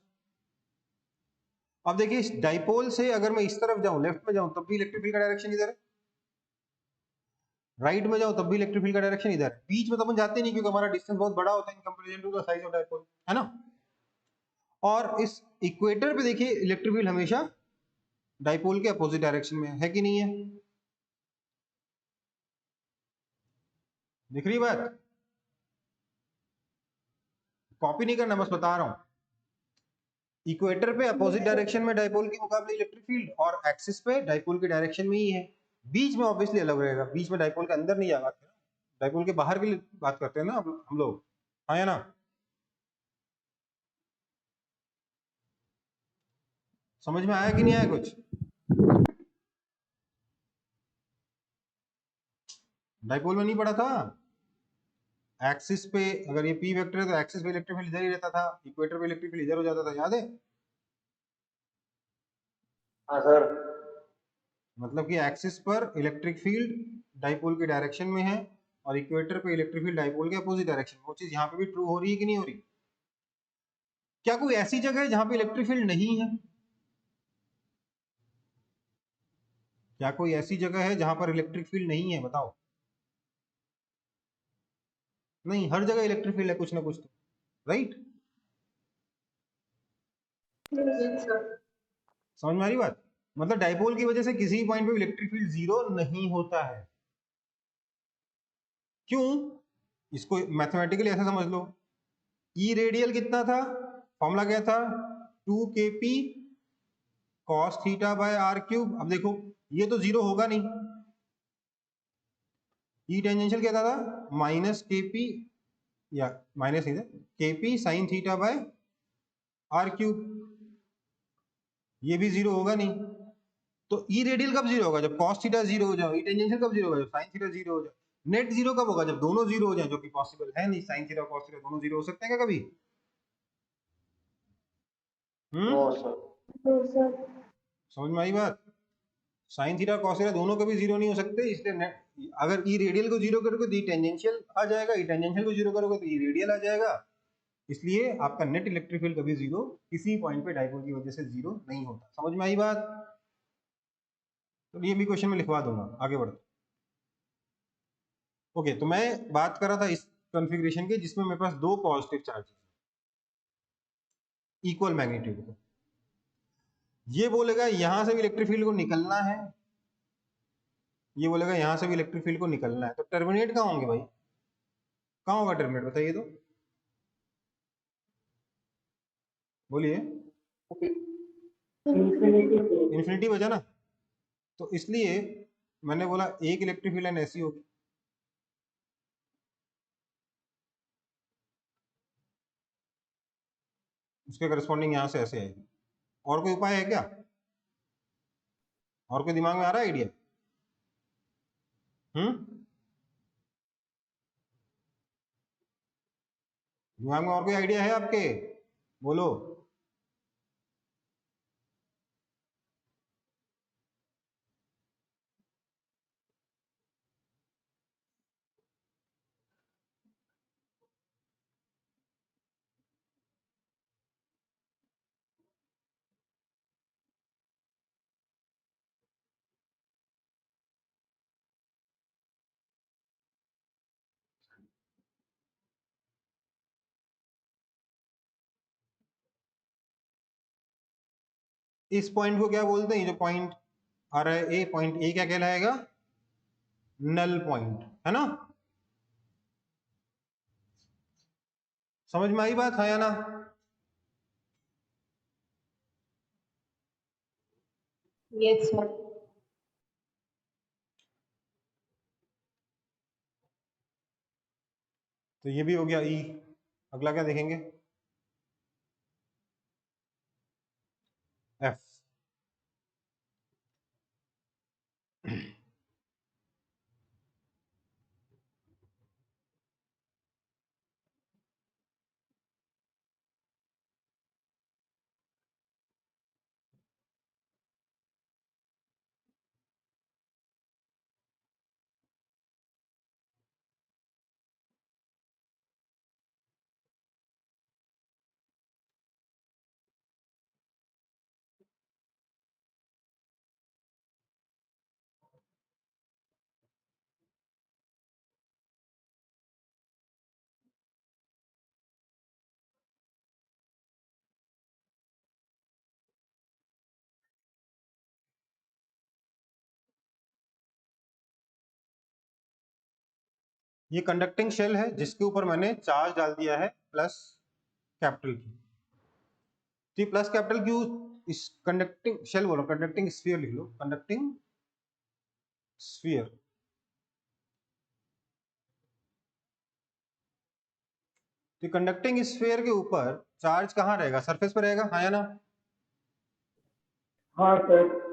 अब देखिए इस डाइपोल से अगर मैं इस तरफ जाऊं, लेफ्ट में जाऊं, तब भी इलेक्ट्रिक फील्ड का डायरेक्शन इधर है, राइट में जाऊं तब भी इलेक्ट्रिक फील्ड का डायरेक्शन इधर है। बीच में तो अपन जाते नहीं क्योंकि हमारा डिस्टेंस बहुत बड़ा होता है in comparison to the size of dipole, है ना। और इस इक्वेटर पे देखिए इलेक्ट्रिक फील्ड हमेशा डाइपोल के अपोजिट डायरेक्शन में है कि नहीं है, दिख रही बात। कॉपी नहीं करना, बस बता रहा हूं। इक्वेटर पे अपोजिट डायरेक्शन में डाइपोल के मुकाबले इलेक्ट्रिक फील्ड, और एक्सिस पे डाइपोल के डायरेक्शन में ही है। बीच में ऑब्वियसली अलग रहेगा, बीच में डाइपोल के अंदर नहीं जाएगा, डाइपोल के बाहर की बात करते हैं ना हम लोग, हाँ या ना। समझ में आया कि नहीं आया कुछ। डाइपोल में नहीं पड़ा था, एक्सिस पे अगर ये पी वेक्टर है तो एक्सिस पे इलेक्ट्रिक फील्ड इधर ही रहता था, इक्वेटर पे इलेक्ट्रिक फील्ड इधर हो जाता था, याद है। हाँ सर। मतलब कि एक्सिस पर इलेक्ट्रिक फील्ड डाइपोल के डायरेक्शन में है और इक्वेटर पे इलेक्ट्रिक फील्ड डाइपोल के अपोजिट डायरेक्शन में। वो चीज यहाँ पे भी ट्रू हो रही है कि नहीं हो रही। क्या कोई ऐसी जगह है जहां पे इलेक्ट्रिक फील्ड नहीं है, क्या कोई ऐसी जगह है जहां पर इलेक्ट्रिक फील्ड नहीं है, बताओ। नहीं, हर जगह इलेक्ट्रिक फील्ड है कुछ ना कुछ तो, राइट। Yes, sir. समझ में आ रही बात। मतलब डाइपोल की वजह से किसी पॉइंट पे इलेक्ट्रिक फील्ड जीरो नहीं होता है। क्यों, इसको मैथमेटिकली ऐसा समझ लो, ई रेडियल कितना था, फॉर्मूला क्या था, 2kp cos theta by are cube. अब देखो ये तो जीरो होगा नहीं, ई टेंजेंशियल क्या था, माइनस केपी, या माइनस नहीं था, KP sine theta by are cube, ये भी जीरो होगा नहीं। तो ई रेडियल कब जीरो होगा, जब cos थीटा जीरो हो जाए। ई टेंजेंशियल कब जीरो होगा, जब sin थीटा जीरो हो जाए। नेट जीरो कब होगा, जब दोनों जीरो हो जाए, जो कि पॉसिबल है नहीं। sin थीटा cos थीटा दोनों जीरो हो सकते हैं क्या कभी। No sir. No, sir. समझ में आई बात। sin थीटा cos थीटा दोनों कभी जीरो नहीं हो सकते, इसलिए अगर ई रेडियल को जीरो करोगे तो ई टेंजेंशियल आ जाएगा, ई टेंजेंशियल को जीरो करोगे तो ई रेडियल आ जाएगा। इसलिए आपका नेट इलेक्ट्रिक फील्ड कभी जीरो किसी पॉइंट पे डाइपोल की वजह से जीरो नहीं होता। समझ में आई बात। तो ये भी क्वेश्चन में लिखवा दूंगा, आगे बढ़ते। ओके, तो मैं बात कर रहा था इस कॉन्फ़िगरेशन के जिसमें मेरे पास दो पॉजिटिव चार्जेस इक्वल मैग्नीट्यूड के। ये बोलेगा यहां से भी इलेक्ट्रिक फील्ड को निकलना है, ये बोलेगा यहां से भी इलेक्ट्रिक फील्ड को निकलना है। तो टर्मिनेट कहाँ होंगे भाई, कहाँ होगा टर्मिनेट, बताइए तो, बोलिए। इंफिनिटी पे। इन्फिनिटी बचा ना, तो इसलिए मैंने बोला एक इलेक्ट्रिक फील्ड लाइन ऐसी होगी, उसके करस्पॉन्डिंग यहां से ऐसे आएगी। और कोई उपाय है क्या, और कोई दिमाग में आ रहा है आइडिया। दिमाग में और कोई आइडिया है आपके, बोलो। इस पॉइंट को क्या बोलते हैं, जो पॉइंट आ रहा है ए, पॉइंट ए क्या कहलाएगा, नल पॉइंट, है ना। समझ में आई बात है या ना। Yes, sir. तो ये भी हो गया ई। अगला क्या देखेंगे, एफ। ये कंडक्टिंग शेल है जिसके ऊपर मैंने चार्ज डाल दिया है प्लस कैपिटल क्यू। तो प्लस कैपिटल क्यू इस कंडक्टिंग शेल बोलो, कंडक्टिंग स्फीयर लिख लो, कंडक्टिंग स्फीयर। तो कंडक्टिंग स्फीयर के ऊपर चार्ज कहाँ रहेगा? सरफेस पर रहेगा, हाँ या ना? हाँ सर।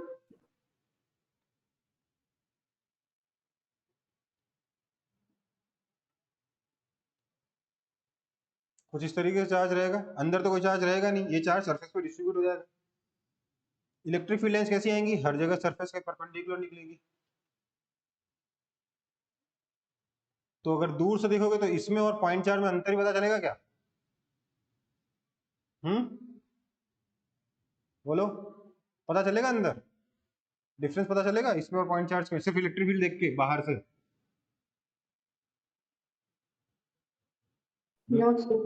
कुछ इस तरीके से चार्ज रहेगा, अंदर तो कोई चार्ज रहेगा नहीं, ये चार्ज सरफेस पर डिस्ट्रीब्यूट हो जाएगा। इलेक्ट्रिक फील्ड लाइंस कैसी आएंगी? हर जगह सरफेस के परपेंडिकुलर निकलेगी। तो अगर दूर से देखोगे तो इसमें और पॉइंट चार्ज में अंतर ही पता चलेगा क्या? बोलो, पता चलेगा अंदर डिफरेंस पता चलेगा इसमें और पॉइंट चार्ज में, सिर्फ इलेक्ट्रिक फील्ड देख के बाहर से? No, sir.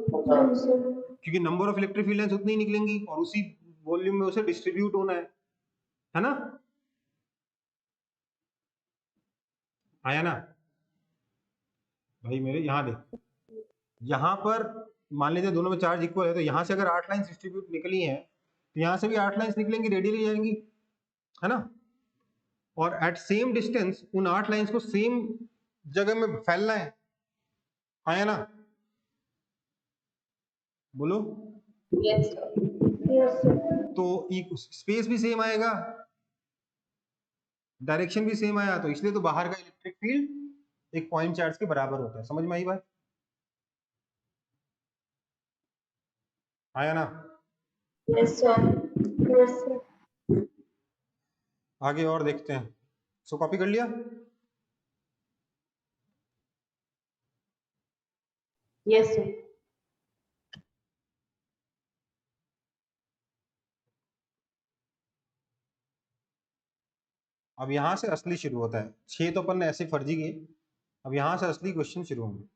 क्योंकि number of electric field lines उतनी ही निकलेंगी और उसी वॉल्यूम में उसे डिस्ट्रीब्यूट होना है ना? आया ना भाई मेरे? यहाँ देख, यहाँ पर मान लीजिए दोनों में चार्ज इक्वल है, तो यहाँ से अगर 8 लाइंस डिस्ट्रीब्यूट निकली हैं तो यहाँ से भी 8 लाइंस निकलेंगी, रेडियली जाएंगी, है ना? और एट सेम डिस्टेंस उन 8 लाइंस को सेम जगह में फैलना है, आया ना? बोलो। Yes, sir. Yes, sir. तो स्पेस भी सेम आएगा, डायरेक्शन भी सेम आया, तो इसलिए तो बाहर का इलेक्ट्रिक फील्ड एक पॉइंट चार्ज के बराबर होता है। समझ में आई बात? आया ना? Yes, sir. Yes, sir. आगे और देखते हैं। सो कॉपी कर लिया? Yes, sir. अब यहां से असली शुरू होता है। 6 तो अपन ने ऐसे फर्जी किए, अब यहां से असली क्वेश्चन शुरू होंगे।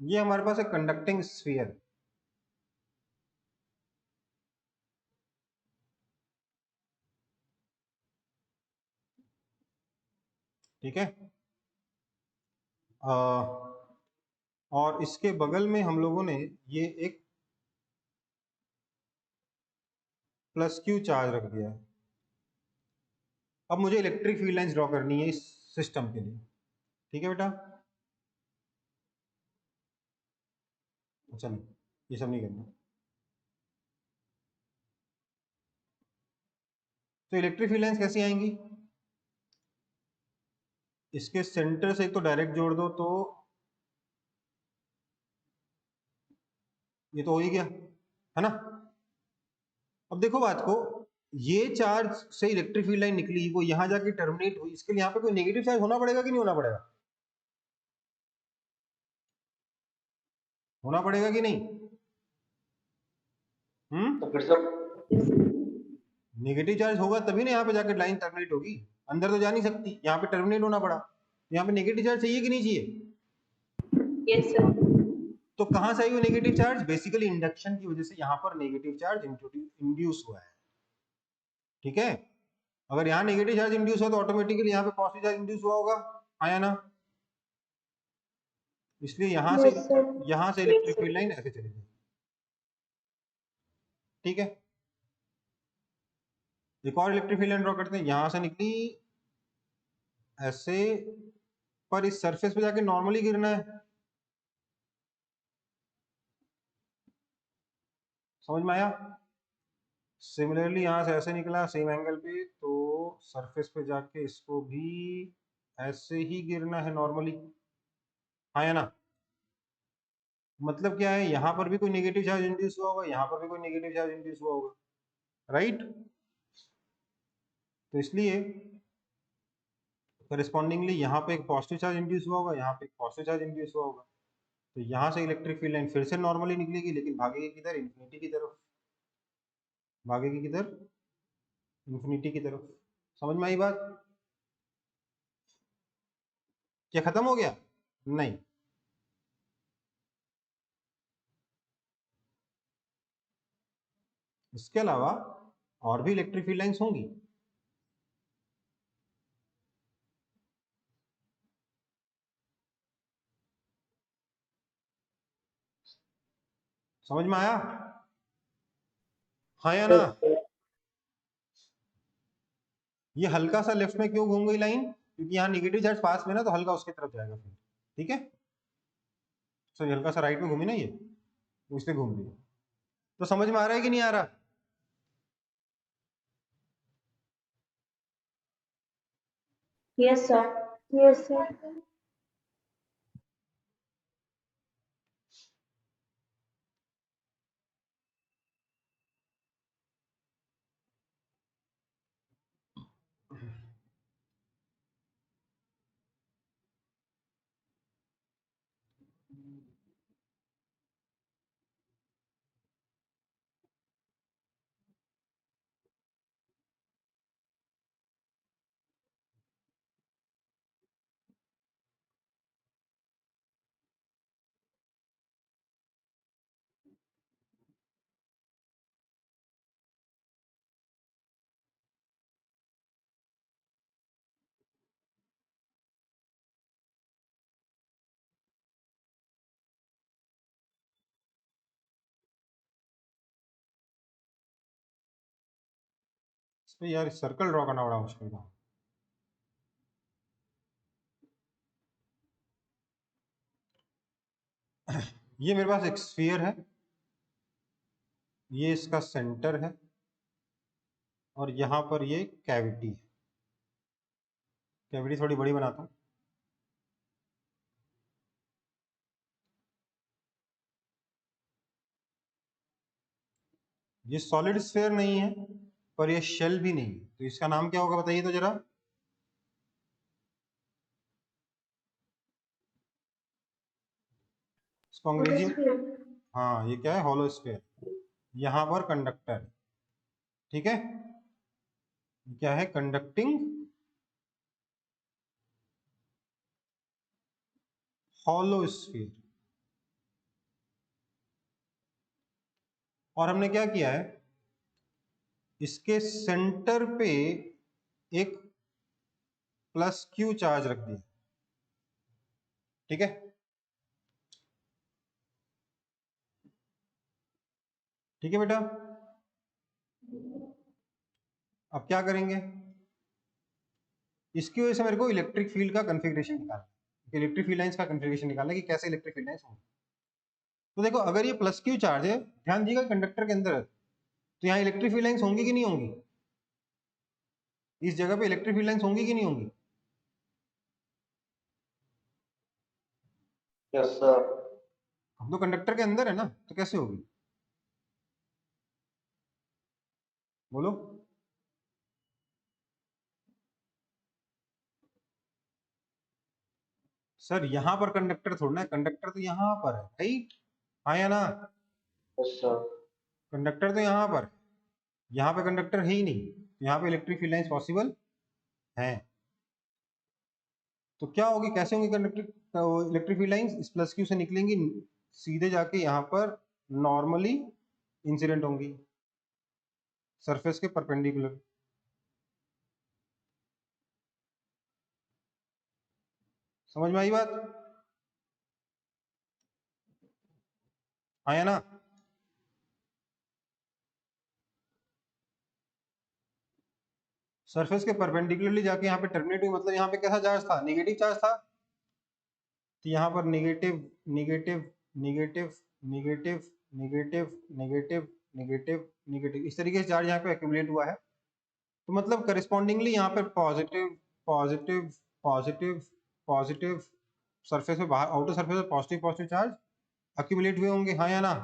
ये हमारे पास एक कंडक्टिंग स्फीयर, ठीक है? और इसके बगल में हम लोगों ने ये एक प्लस क्यू चार्ज रख दिया है। अब मुझे इलेक्ट्रिक फील्ड लाइंस ड्रॉ करनी है इस सिस्टम के लिए, ठीक है बेटा? अच्छा नहीं, ये सब नहीं करना। तो इलेक्ट्रिक फील्ड लाइंस कैसी आएंगी? इसके सेंटर से एक तो डायरेक्ट जोड़ दो तो ये तो हो ही गया, है ना? अब देखो बात को, ये चार्ज से इलेक्ट्रिक फील्ड लाइन निकली, वो यहां जाके टर्मिनेट हुई, इसके लिए यहाँ पे कोई नेगेटिव चार्ज होना पड़ेगा कि नहीं होना पड़ेगा? होना पड़ेगा कि नहीं? तो फिर से नेगेटिव चार्ज होगा तभी ना यहाँ पे जाके लाइन टर्मिनेट होगी, अंदर तो जा नहीं सकती, यहाँ पे टर्मिनेट होना पड़ा। यहाँ पे नेगेटिव चार्ज चाहिए कि नहीं चाहिए? Yes, sir. तो कहां से आई वो नेगेटिव चार्ज? बेसिकली इंडक्शन की वजह से यहाँ पर नेगेटिव चार्ज इंड्यूस हुआ है, ठीक है? अगर यहाँ नेगेटिव चार्ज इंड्यूस हुआ तो ऑटोमेटिकली यहाँ पे पॉजिटिव चार्ज इंड्यूस हुआ होगा, आया ना? इसलिए यहाँ से Yes, sir. Electric field line ऐसे चली गई, ठीक है? एक और इलेक्ट्रिक फील्ड लाइन ड्रॉ करते हैं, यहां से निकली ऐसे, पर इस सरफेस पे जाके नॉर्मली गिरना है। समझ में आया? सिमिलरली यहां से ऐसे निकला सेम एंगल पे, तो सरफेस पे जाके इसको भी ऐसे ही गिरना है नॉर्मली, आया ना? मतलब क्या है, यहां पर भी कोई नेगेटिव चार्ज इंड्यूस हुआ होगा, यहां पर भी कोई नेगेटिव चार्ज इंड्यूस हुआ होगा, राइट? तो इसलिए करस्पॉन्डिंगली यहाँ पे एक पॉजिटिव चार्ज इंड्यूस हुआ होगा, यहाँ पे एक पॉजिटिव चार्ज इंड्यूस हुआ होगा, तो यहाँ से इलेक्ट्रिक फील्ड लाइन फिर से नॉर्मली निकलेगी, लेकिन भागेगी किधर? इन्फिनिटी की तरफ। भागेगी किधर? इन्फिनिटी की तरफ। समझ में आई बात? क्या खत्म हो गया? नहीं, इसके अलावा और भी इलेक्ट्रिक फील्ड लाइंस होंगी। समझ में आया? हाँ या ना? ये हल्का सा लेफ्ट में क्यों घूम गई लाइन? क्योंकि यहाँ निगेटिव चार्ज पास में ना, तो हल्का उसकी तरफ जाएगा फिर। ठीक है, सॉरी हल्का सा राइट में घूमी ना ये, वो इसलिए घूम रही है। तो समझ में आ रहा है कि नहीं आ रहा? Yes, sir. Yes, sir. इस पे यार सर्कल ड्रॉ करना बड़ा मुश्किल था। ये मेरे पास एक स्फीयर है, ये इसका सेंटर है, और यहाँ पर ये कैविटी है। कैविटी थोड़ी बड़ी बनाता हूँ। ये सॉलिड स्फीयर नहीं है, पर ये शेल भी नहीं है, तो इसका नाम क्या होगा बताइए तो जरा। इसको अंग्रेजी में, हाँ ये क्या है, हॉलो स्फीयर। यहाँ पर कंडक्टर, ठीक है, क्या है, कंडक्टिंग हॉलो स्फीयर। और हमने क्या किया है, इसके सेंटर पे एक प्लस क्यू चार्ज रख दिया। ठीक है, ठीक है बेटा। अब क्या करेंगे, इसकी वजह से मेरे को इलेक्ट्रिक फील्ड का कन्फिग्रेशन निकालना है, इलेक्ट्रिक फील्ड लाइंस का कन्फिग्रेशन निकालना है कि कैसे इलेक्ट्रिक फील्ड लाइंस होंगी। तो देखो, अगर ये प्लस क्यू चार्ज है, ध्यान दीजिएगा कंडक्टर के अंदर है, तो यहाँ इलेक्ट्रिक फील्ड लाइंस होंगी कि नहीं होंगी? इस जगह पे इलेक्ट्रिक फील्ड लाइंस होंगी कि नहीं होंगी? Yes sir. हम तो कंडक्टर के अंदर है ना, तो कैसे होगी बोलो? सर यहाँ पर कंडक्टर थोड़ा ना है, कंडक्टर तो यहाँ पर है, राइट? हाँ या ना? Yes sir. कंडक्टर तो यहाँ पर, यहाँ पे कंडक्टर है ही नहीं, तो यहाँ पे इलेक्ट्रिक फील्ड लाइंस पॉसिबल है। तो क्या होगी, कैसे होंगी कंडक्टर इलेक्ट्रिक फील्ड लाइंस? इस प्लस क्यू से निकलेंगी, सीधे जाके यहाँ पर नॉर्मली इंसिडेंट होंगी सरफेस के परपेंडिकुलर। समझ में आई बात? हाँ या ना? सरफेस के परपेंडिकुलरली जाके यहाँ पे टर्मिनेटिंग, मतलब यहाँ पे कैसा चार्ज था, नेगेटिव चार्ज था, तो यहाँ पर negative negative negative negative negative negative negative negative, इस तरीके से चार्ज यहाँ पे एक्यूमुलेट हुआ है। तो मतलब करिस्पॉन्डिंगली यहाँ पर positive positive positive positive, surface पे बाहर आउटर सरफेस पे पॉजिटिव पॉजिटिव चार्ज एक्यूमुलेट हुए होंगे। हाँ या ना?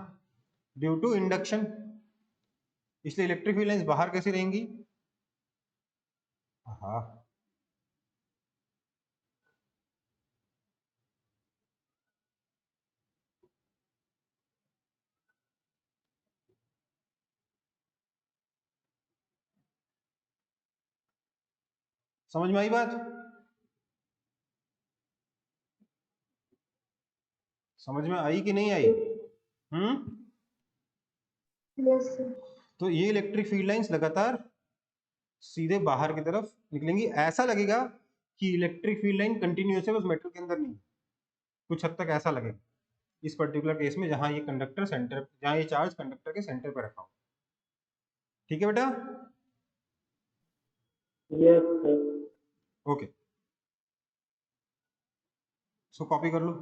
ड्यू टू इंडक्शन, इसलिए इलेक्ट्रिक फील्ड लाइंस बाहर कैसी रहेंगी? हाँ, समझ में आई बात? समझ में आई कि नहीं आई? Yes, sir. तो तो ये इलेक्ट्रिक फील्ड लाइंस लगातार सीधे बाहर की तरफ निकलेंगी। ऐसा लगेगा कि इलेक्ट्रिक फील्ड लाइन कंटिन्यूस है, बस मेटल के अंदर नहीं, कुछ हद तक ऐसा लगेगा इस पर्टिकुलर केस में, जहां ये कंडक्टर सेंटर, जहां ये चार्ज कंडक्टर के सेंटर पर रखा हो। ठीक है बेटा? Yes sir. ओके, सो कॉपी कर लो।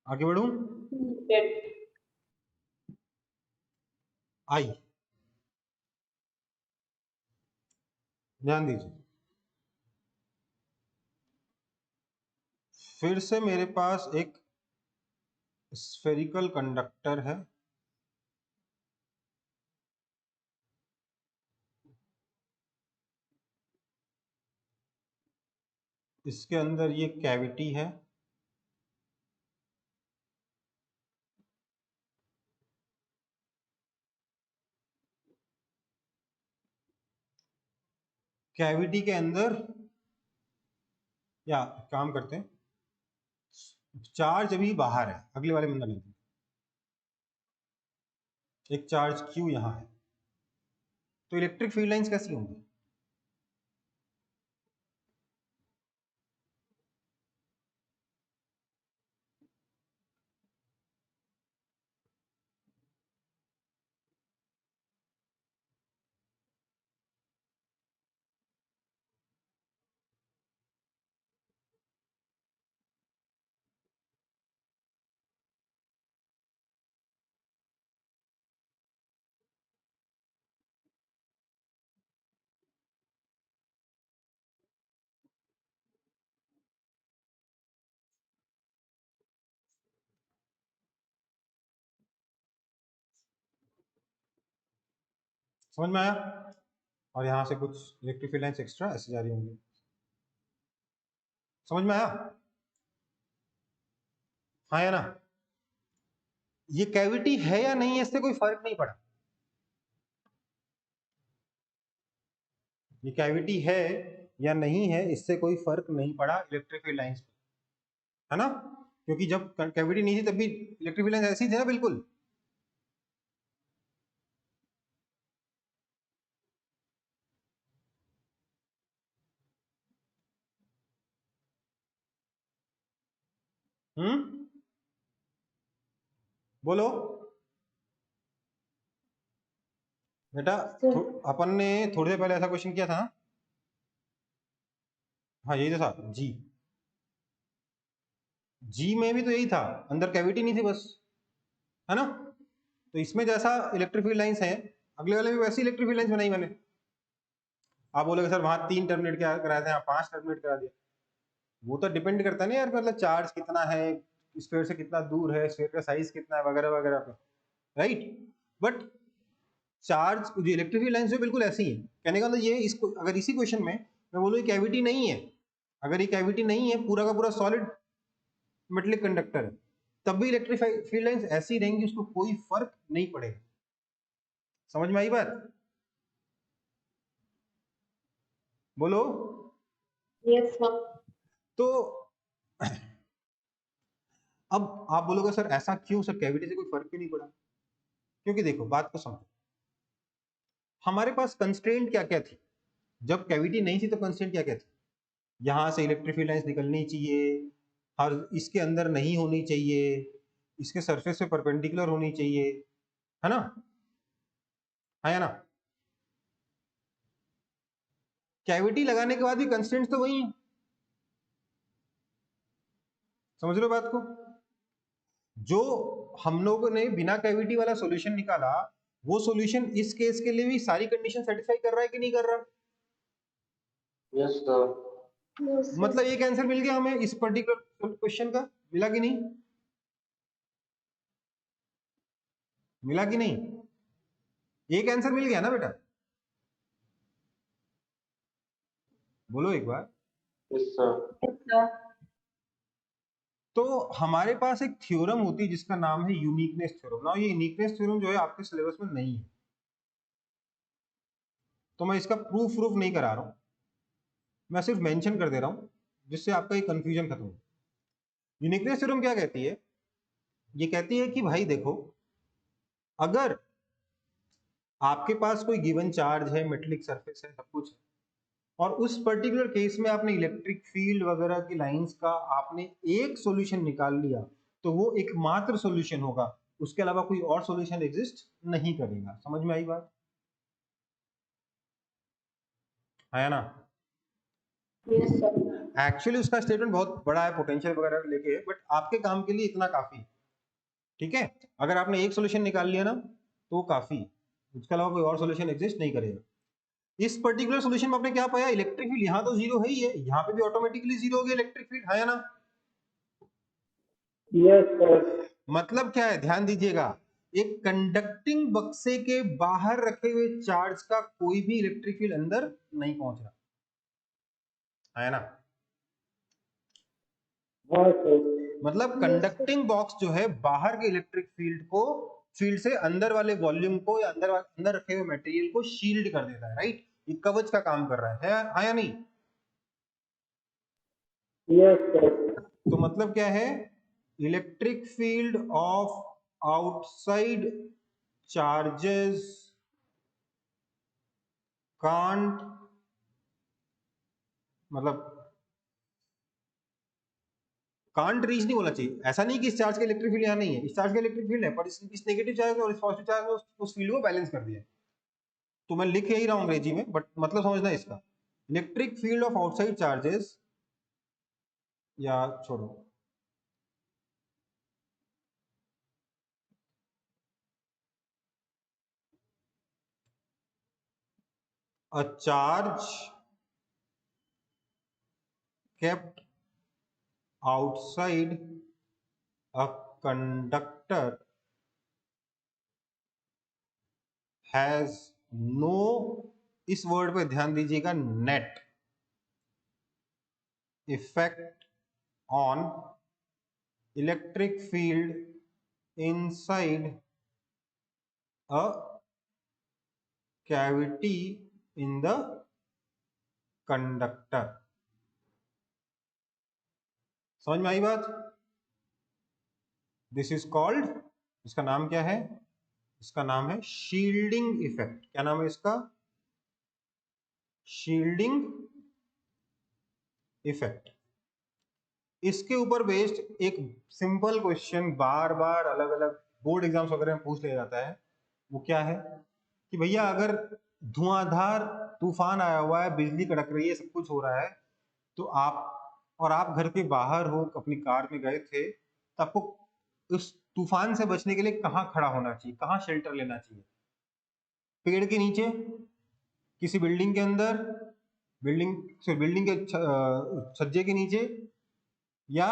आगे बढ़ूं? Yes. आई, ध्यान दीजिए, फिर से मेरे पास एक स्फेरिकल कंडक्टर है, इसके अंदर ये कैविटी है, कैविटी के अंदर, या काम करते हैं, चार्ज अभी बाहर है, अगले वाले में अंदर नहीं, एक चार्ज क्यू यहां है, तो इलेक्ट्रिक फील्ड लाइंस कैसी होंगी? समझ में आया? और यहां से कुछ इलेक्ट्रिक फील्ड लाइंस एक्स्ट्रा ऐसे जा रही होंगी, समझ में आया? हाँ या ना? ये कैविटी है या नहीं है, इससे कोई फर्क नहीं पड़ा। ये कैविटी है या नहीं है, इससे कोई फर्क नहीं पड़ा इलेक्ट्रिक फील्ड लाइंस पे, है ना? क्योंकि जब कैविटी नहीं थी तब भी इलेक्ट्रिक फील्ड लाइंस ऐसी थी ना, बिल्कुल। बोलो बेटा, अपन ने थोड़ी देर पहले ऐसा क्वेश्चन किया था। हाँ यही तो था जी, जी में भी तो यही था, अंदर कैविटी नहीं थी बस, है ना? तो इसमें जैसा इलेक्ट्रिक फील्ड लाइंस है, अगले वाले में वैसी इलेक्ट्रिक फील्ड लाइंस बनाई मैंने। आप बोलोगे सर वहां 3 टर्मिनेट क्या कराए थे, यहाँ 5 टर्मिनेट करा दिया। वो तो डिपेंड करता है ना यार, मतलब चार्ज कितना है, स्फीयर से कितना दूर है, स्फीयर का साइज कितना है, वगैरह वगैरह पे, राइट? बट चार्ज जो इलेक्ट्रिक फील्ड लाइंस है बिल्कुल ऐसी है। कहने का मतलब ये, इसको अगर इसी क्वेश्चन में मैं बोलूँ कैविटी नहीं है, अगर ये कैविटी नहीं है, पूरा का पूरा सॉलिड मेटेलिक कंडक्टर है, तब भी इलेक्ट्रिक फील्ड लाइंस ऐसी रहेंगी, उसको कोई फर्क नहीं पड़ेगा। समझ में आई बात? बोलो। Yes, ma'am. तो अब आप बोलोगे सर ऐसा क्यों, सर कैविटी से कोई फर्क क्यों नहीं पड़ा? क्योंकि देखो बात को समझो, हमारे पास कंस्ट्रेंट क्या क्या थी जब कैविटी नहीं थी, तो कंस्ट्रेंट क्या क्या थी? यहां से इलेक्ट्रिक फील्ड लाइंस निकलनी चाहिए, हर इसके अंदर नहीं होनी चाहिए, इसके सरफेस पे परपेंडिकुलर होनी चाहिए, है ना? है ना? कैविटी लगाने के बाद भी कंस्ट्रेंट्स तो वही है। समझ लो बात को? जो हम लोगों ने बिना कैविटी वाला सॉल्यूशन निकाला, वो सॉल्यूशन इस केस के लिए भी सारी कंडीशन सेटिस्फाई कर रहा है कि नहीं कर रहा? Yes, sir. No, sir. मतलब एक आंसर मिल गया हमें इस पर्टिकुलर क्वेश्चन का, मिला कि नहीं? मिला कि नहीं? एक आंसर मिल गया ना बेटा, बोलो एक बार। Yes, sir. Yes, sir. तो हमारे पास एक थ्योरम होती है जिसका नाम है यूनिकनेस थ्योरम। ना ये यूनिकनेस थ्योरम जो है आपके सिलेबस में नहीं है, तो मैं इसका प्रूफ नहीं करा रहा हूं, मैं सिर्फ मेंशन कर दे रहा हूं जिससे आपका ये कंफ्यूजन खत्म हो। यूनिकनेस थ्योरम क्या कहती है? ये कहती है कि भाई देखो, अगर आपके पास कोई गिवन चार्ज है, मेटेलिक सरफेस है, सब कुछ है, और उस पर्टिकुलर केस में आपने इलेक्ट्रिक फील्ड वगैरह की लाइंस का आपने एक सॉल्यूशन निकाल लिया, तो वो एकमात्र सॉल्यूशन होगा, उसके अलावा कोई और सॉल्यूशन एग्जिस्ट नहीं करेगा। समझ में आई बात? है ना? Yes, sir. एक्चुअली उसका स्टेटमेंट बहुत बड़ा है, पोटेंशियल वगैरह लेके, बट आपके काम के लिए इतना काफी। ठीक है, अगर आपने एक सॉल्यूशन निकाल लिया ना तो वो काफी, उसके अलावा कोई और सॉल्यूशन एग्जिस्ट नहीं करेगा। इस पर्टिकुलर सॉल्यूशन में आपने क्या पाया? इलेक्ट्रिक फील्ड यहाँ तो जीरो है ही है, यहाँ पे भी ऑटोमेटिकली जीरो हो गया इलेक्ट्रिक फील्ड, है ना? Yes, sir. मतलब क्या है, ध्यान दीजिएगा, एक कंडक्टिंग बक्से के बाहर रखे हुए चार्ज का कोई भी इलेक्ट्रिक फील्ड अंदर नहीं पहुंच रहा, है ना? हाँ सर। मतलब Yes, sir. कंडक्टिंग बॉक्स जो है बाहर के इलेक्ट्रिक फील्ड से अंदर वाले वॉल्यूम को या अंदर रखे हुए मटेरियल को शील्ड कर देता है, राइट? ये कवच का काम कर रहा है या नहीं? Yes, sir. तो मतलब क्या है, electric field of outside charges can't, मतलब कांट रीच नहीं बोलना चाहिए, ऐसा नहीं कि इस चार्ज का इलेक्ट्रिक फील्ड यहाँ नहीं है, इस चार्ज का इलेक्ट्रिक फील्ड है, पर इस नेगेटिव चार्ज और इस पॉजिटिव चार्ज में उस फील्ड को बैलेंस कर दिया। तो मैं लिख यही रहा हूँ अंग्रेजी में, बट मतलब समझना इसका, electric field of outside charges, या छोड़ो, a charge kept outside a conductor has no, इस वर्ड पे ध्यान दीजिएगा, net effect on electric field inside a cavity in the conductor. समझ में आई बात? दिस इज कॉल्ड, इसका नाम क्या है? इसका नाम है शील्डिंग इफेक्ट। क्या नाम है इसका? Shielding effect. इसके ऊपर बेस्ड एक सिंपल क्वेश्चन बार बार अलग अलग बोर्ड एग्जाम्स वगैरह में पूछ लिया जाता है। वो क्या है कि भैया अगर धुआंधार तूफान आया हुआ है, बिजली कड़क रही है, सब कुछ हो रहा है, तो आप घर के बाहर हो, अपनी कार में गए थे, तो आपको उस तूफान से बचने के लिए कहाँ खड़ा होना चाहिए, कहाँ शेल्टर लेना चाहिए? पेड़ के नीचे, किसी बिल्डिंग के अंदर, बिल्डिंग के छज्जे के नीचे, या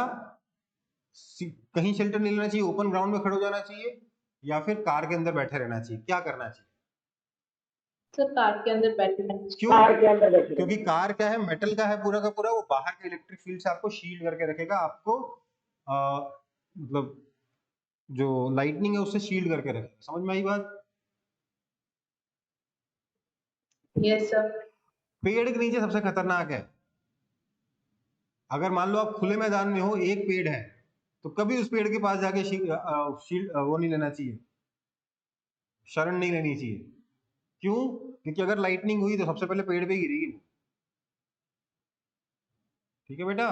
कहीं शेल्टर नहीं लेना चाहिए, ओपन ग्राउंड में खड़े हो जाना चाहिए, या फिर कार के अंदर बैठे रहना चाहिए? क्या करना चाहिए? सर कार के अंदर बैठना चाहिए। क्यों? कार के अंदर बैठे क्योंकि कार क्या है, मेटल का है पूरा का पूरा, वो बाहर के इलेक्ट्रिक फील्ड से आपको शील्ड करके रखेगा, आपको मतलब जो लाइटनिंग है उससे शील्ड करके रखेगा। समझ में आई बात? Yes sir. पेड़ के नीचे सबसे खतरनाक है। अगर मान लो आप खुले मैदान में हो, एक पेड़ है, तो कभी उस पेड़ के पास जाके शील्ड वो नहीं लेना चाहिए, शरण नहीं लेनी चाहिए। क्यों? क्योंकि अगर लाइटनिंग हुई तो सबसे पहले पेड़ पे गिरेगी वो। ठीक है बेटा?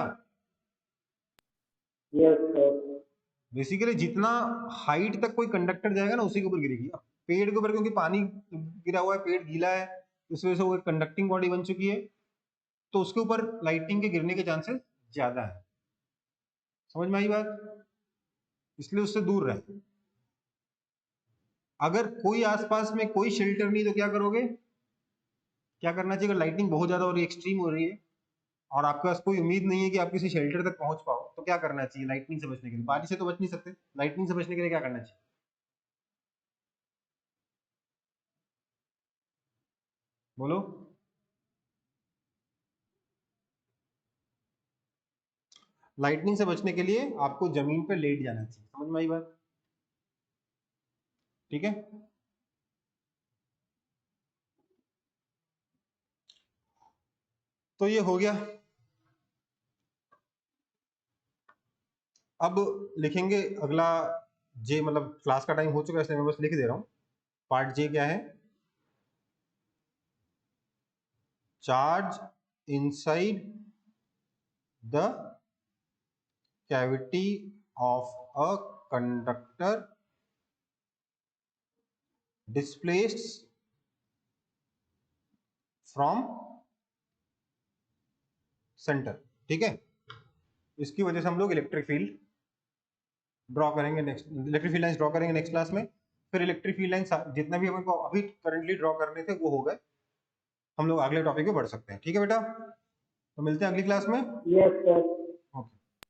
Yes sir. बेसिकली जितना हाइट तक कोई कंडक्टर जाएगा ना, उसी के ऊपर गिरेगी। अब पेड़ के ऊपर क्योंकि पानी गिरा हुआ है, पेड़ गीला है, इस वजह से वो एक कंडक्टिंग बॉडी बन चुकी है, तो उसके ऊपर लाइटनिंग के गिरने के चांसेस ज्यादा है। समझ में आई बात? इसलिए उससे दूर रहे। अगर कोई आसपास में कोई शेल्टर नहीं तो क्या करोगे? क्या करना चाहिए? अगर लाइटनिंग बहुत ज्यादा हो रही है, एक्सट्रीम हो रही है, और आपके पास कोई उम्मीद नहीं है कि आप किसी शेल्टर तक पहुंच पाओ, तो क्या करना चाहिए लाइटनिंग से बचने के लिए? बारिश से तो बच नहीं सकते, लाइटनिंग से बचने के लिए क्या करना चाहिए? बोलो। लाइटनिंग से बचने के लिए आपको जमीन पे लेट जाना चाहिए। समझ में आई बात? ठीक है। तो ये हो गया। अब लिखेंगे अगला जे, मतलब क्लास का टाइम हो चुका है इसलिए मैं बस लिख दे रहा हूं। पार्ट जे क्या है? Charge inside the cavity of a conductor displaced from centre. ठीक है, इसकी वजह से हम लोग इलेक्ट्रिक फील्ड ड्रॉ करेंगे next, electric field lines draw करेंगे नेक्स्ट क्लास में। फिर इलेक्ट्रिक फील्ड लाइंस जितना भी हमको अभी करंटली ड्रॉ करने थे वो हो गए, हम लोग अगले टॉपिक पे बढ़ सकते हैं। ठीक है बेटा, तो मिलते हैं अगली क्लास में। Yes sir.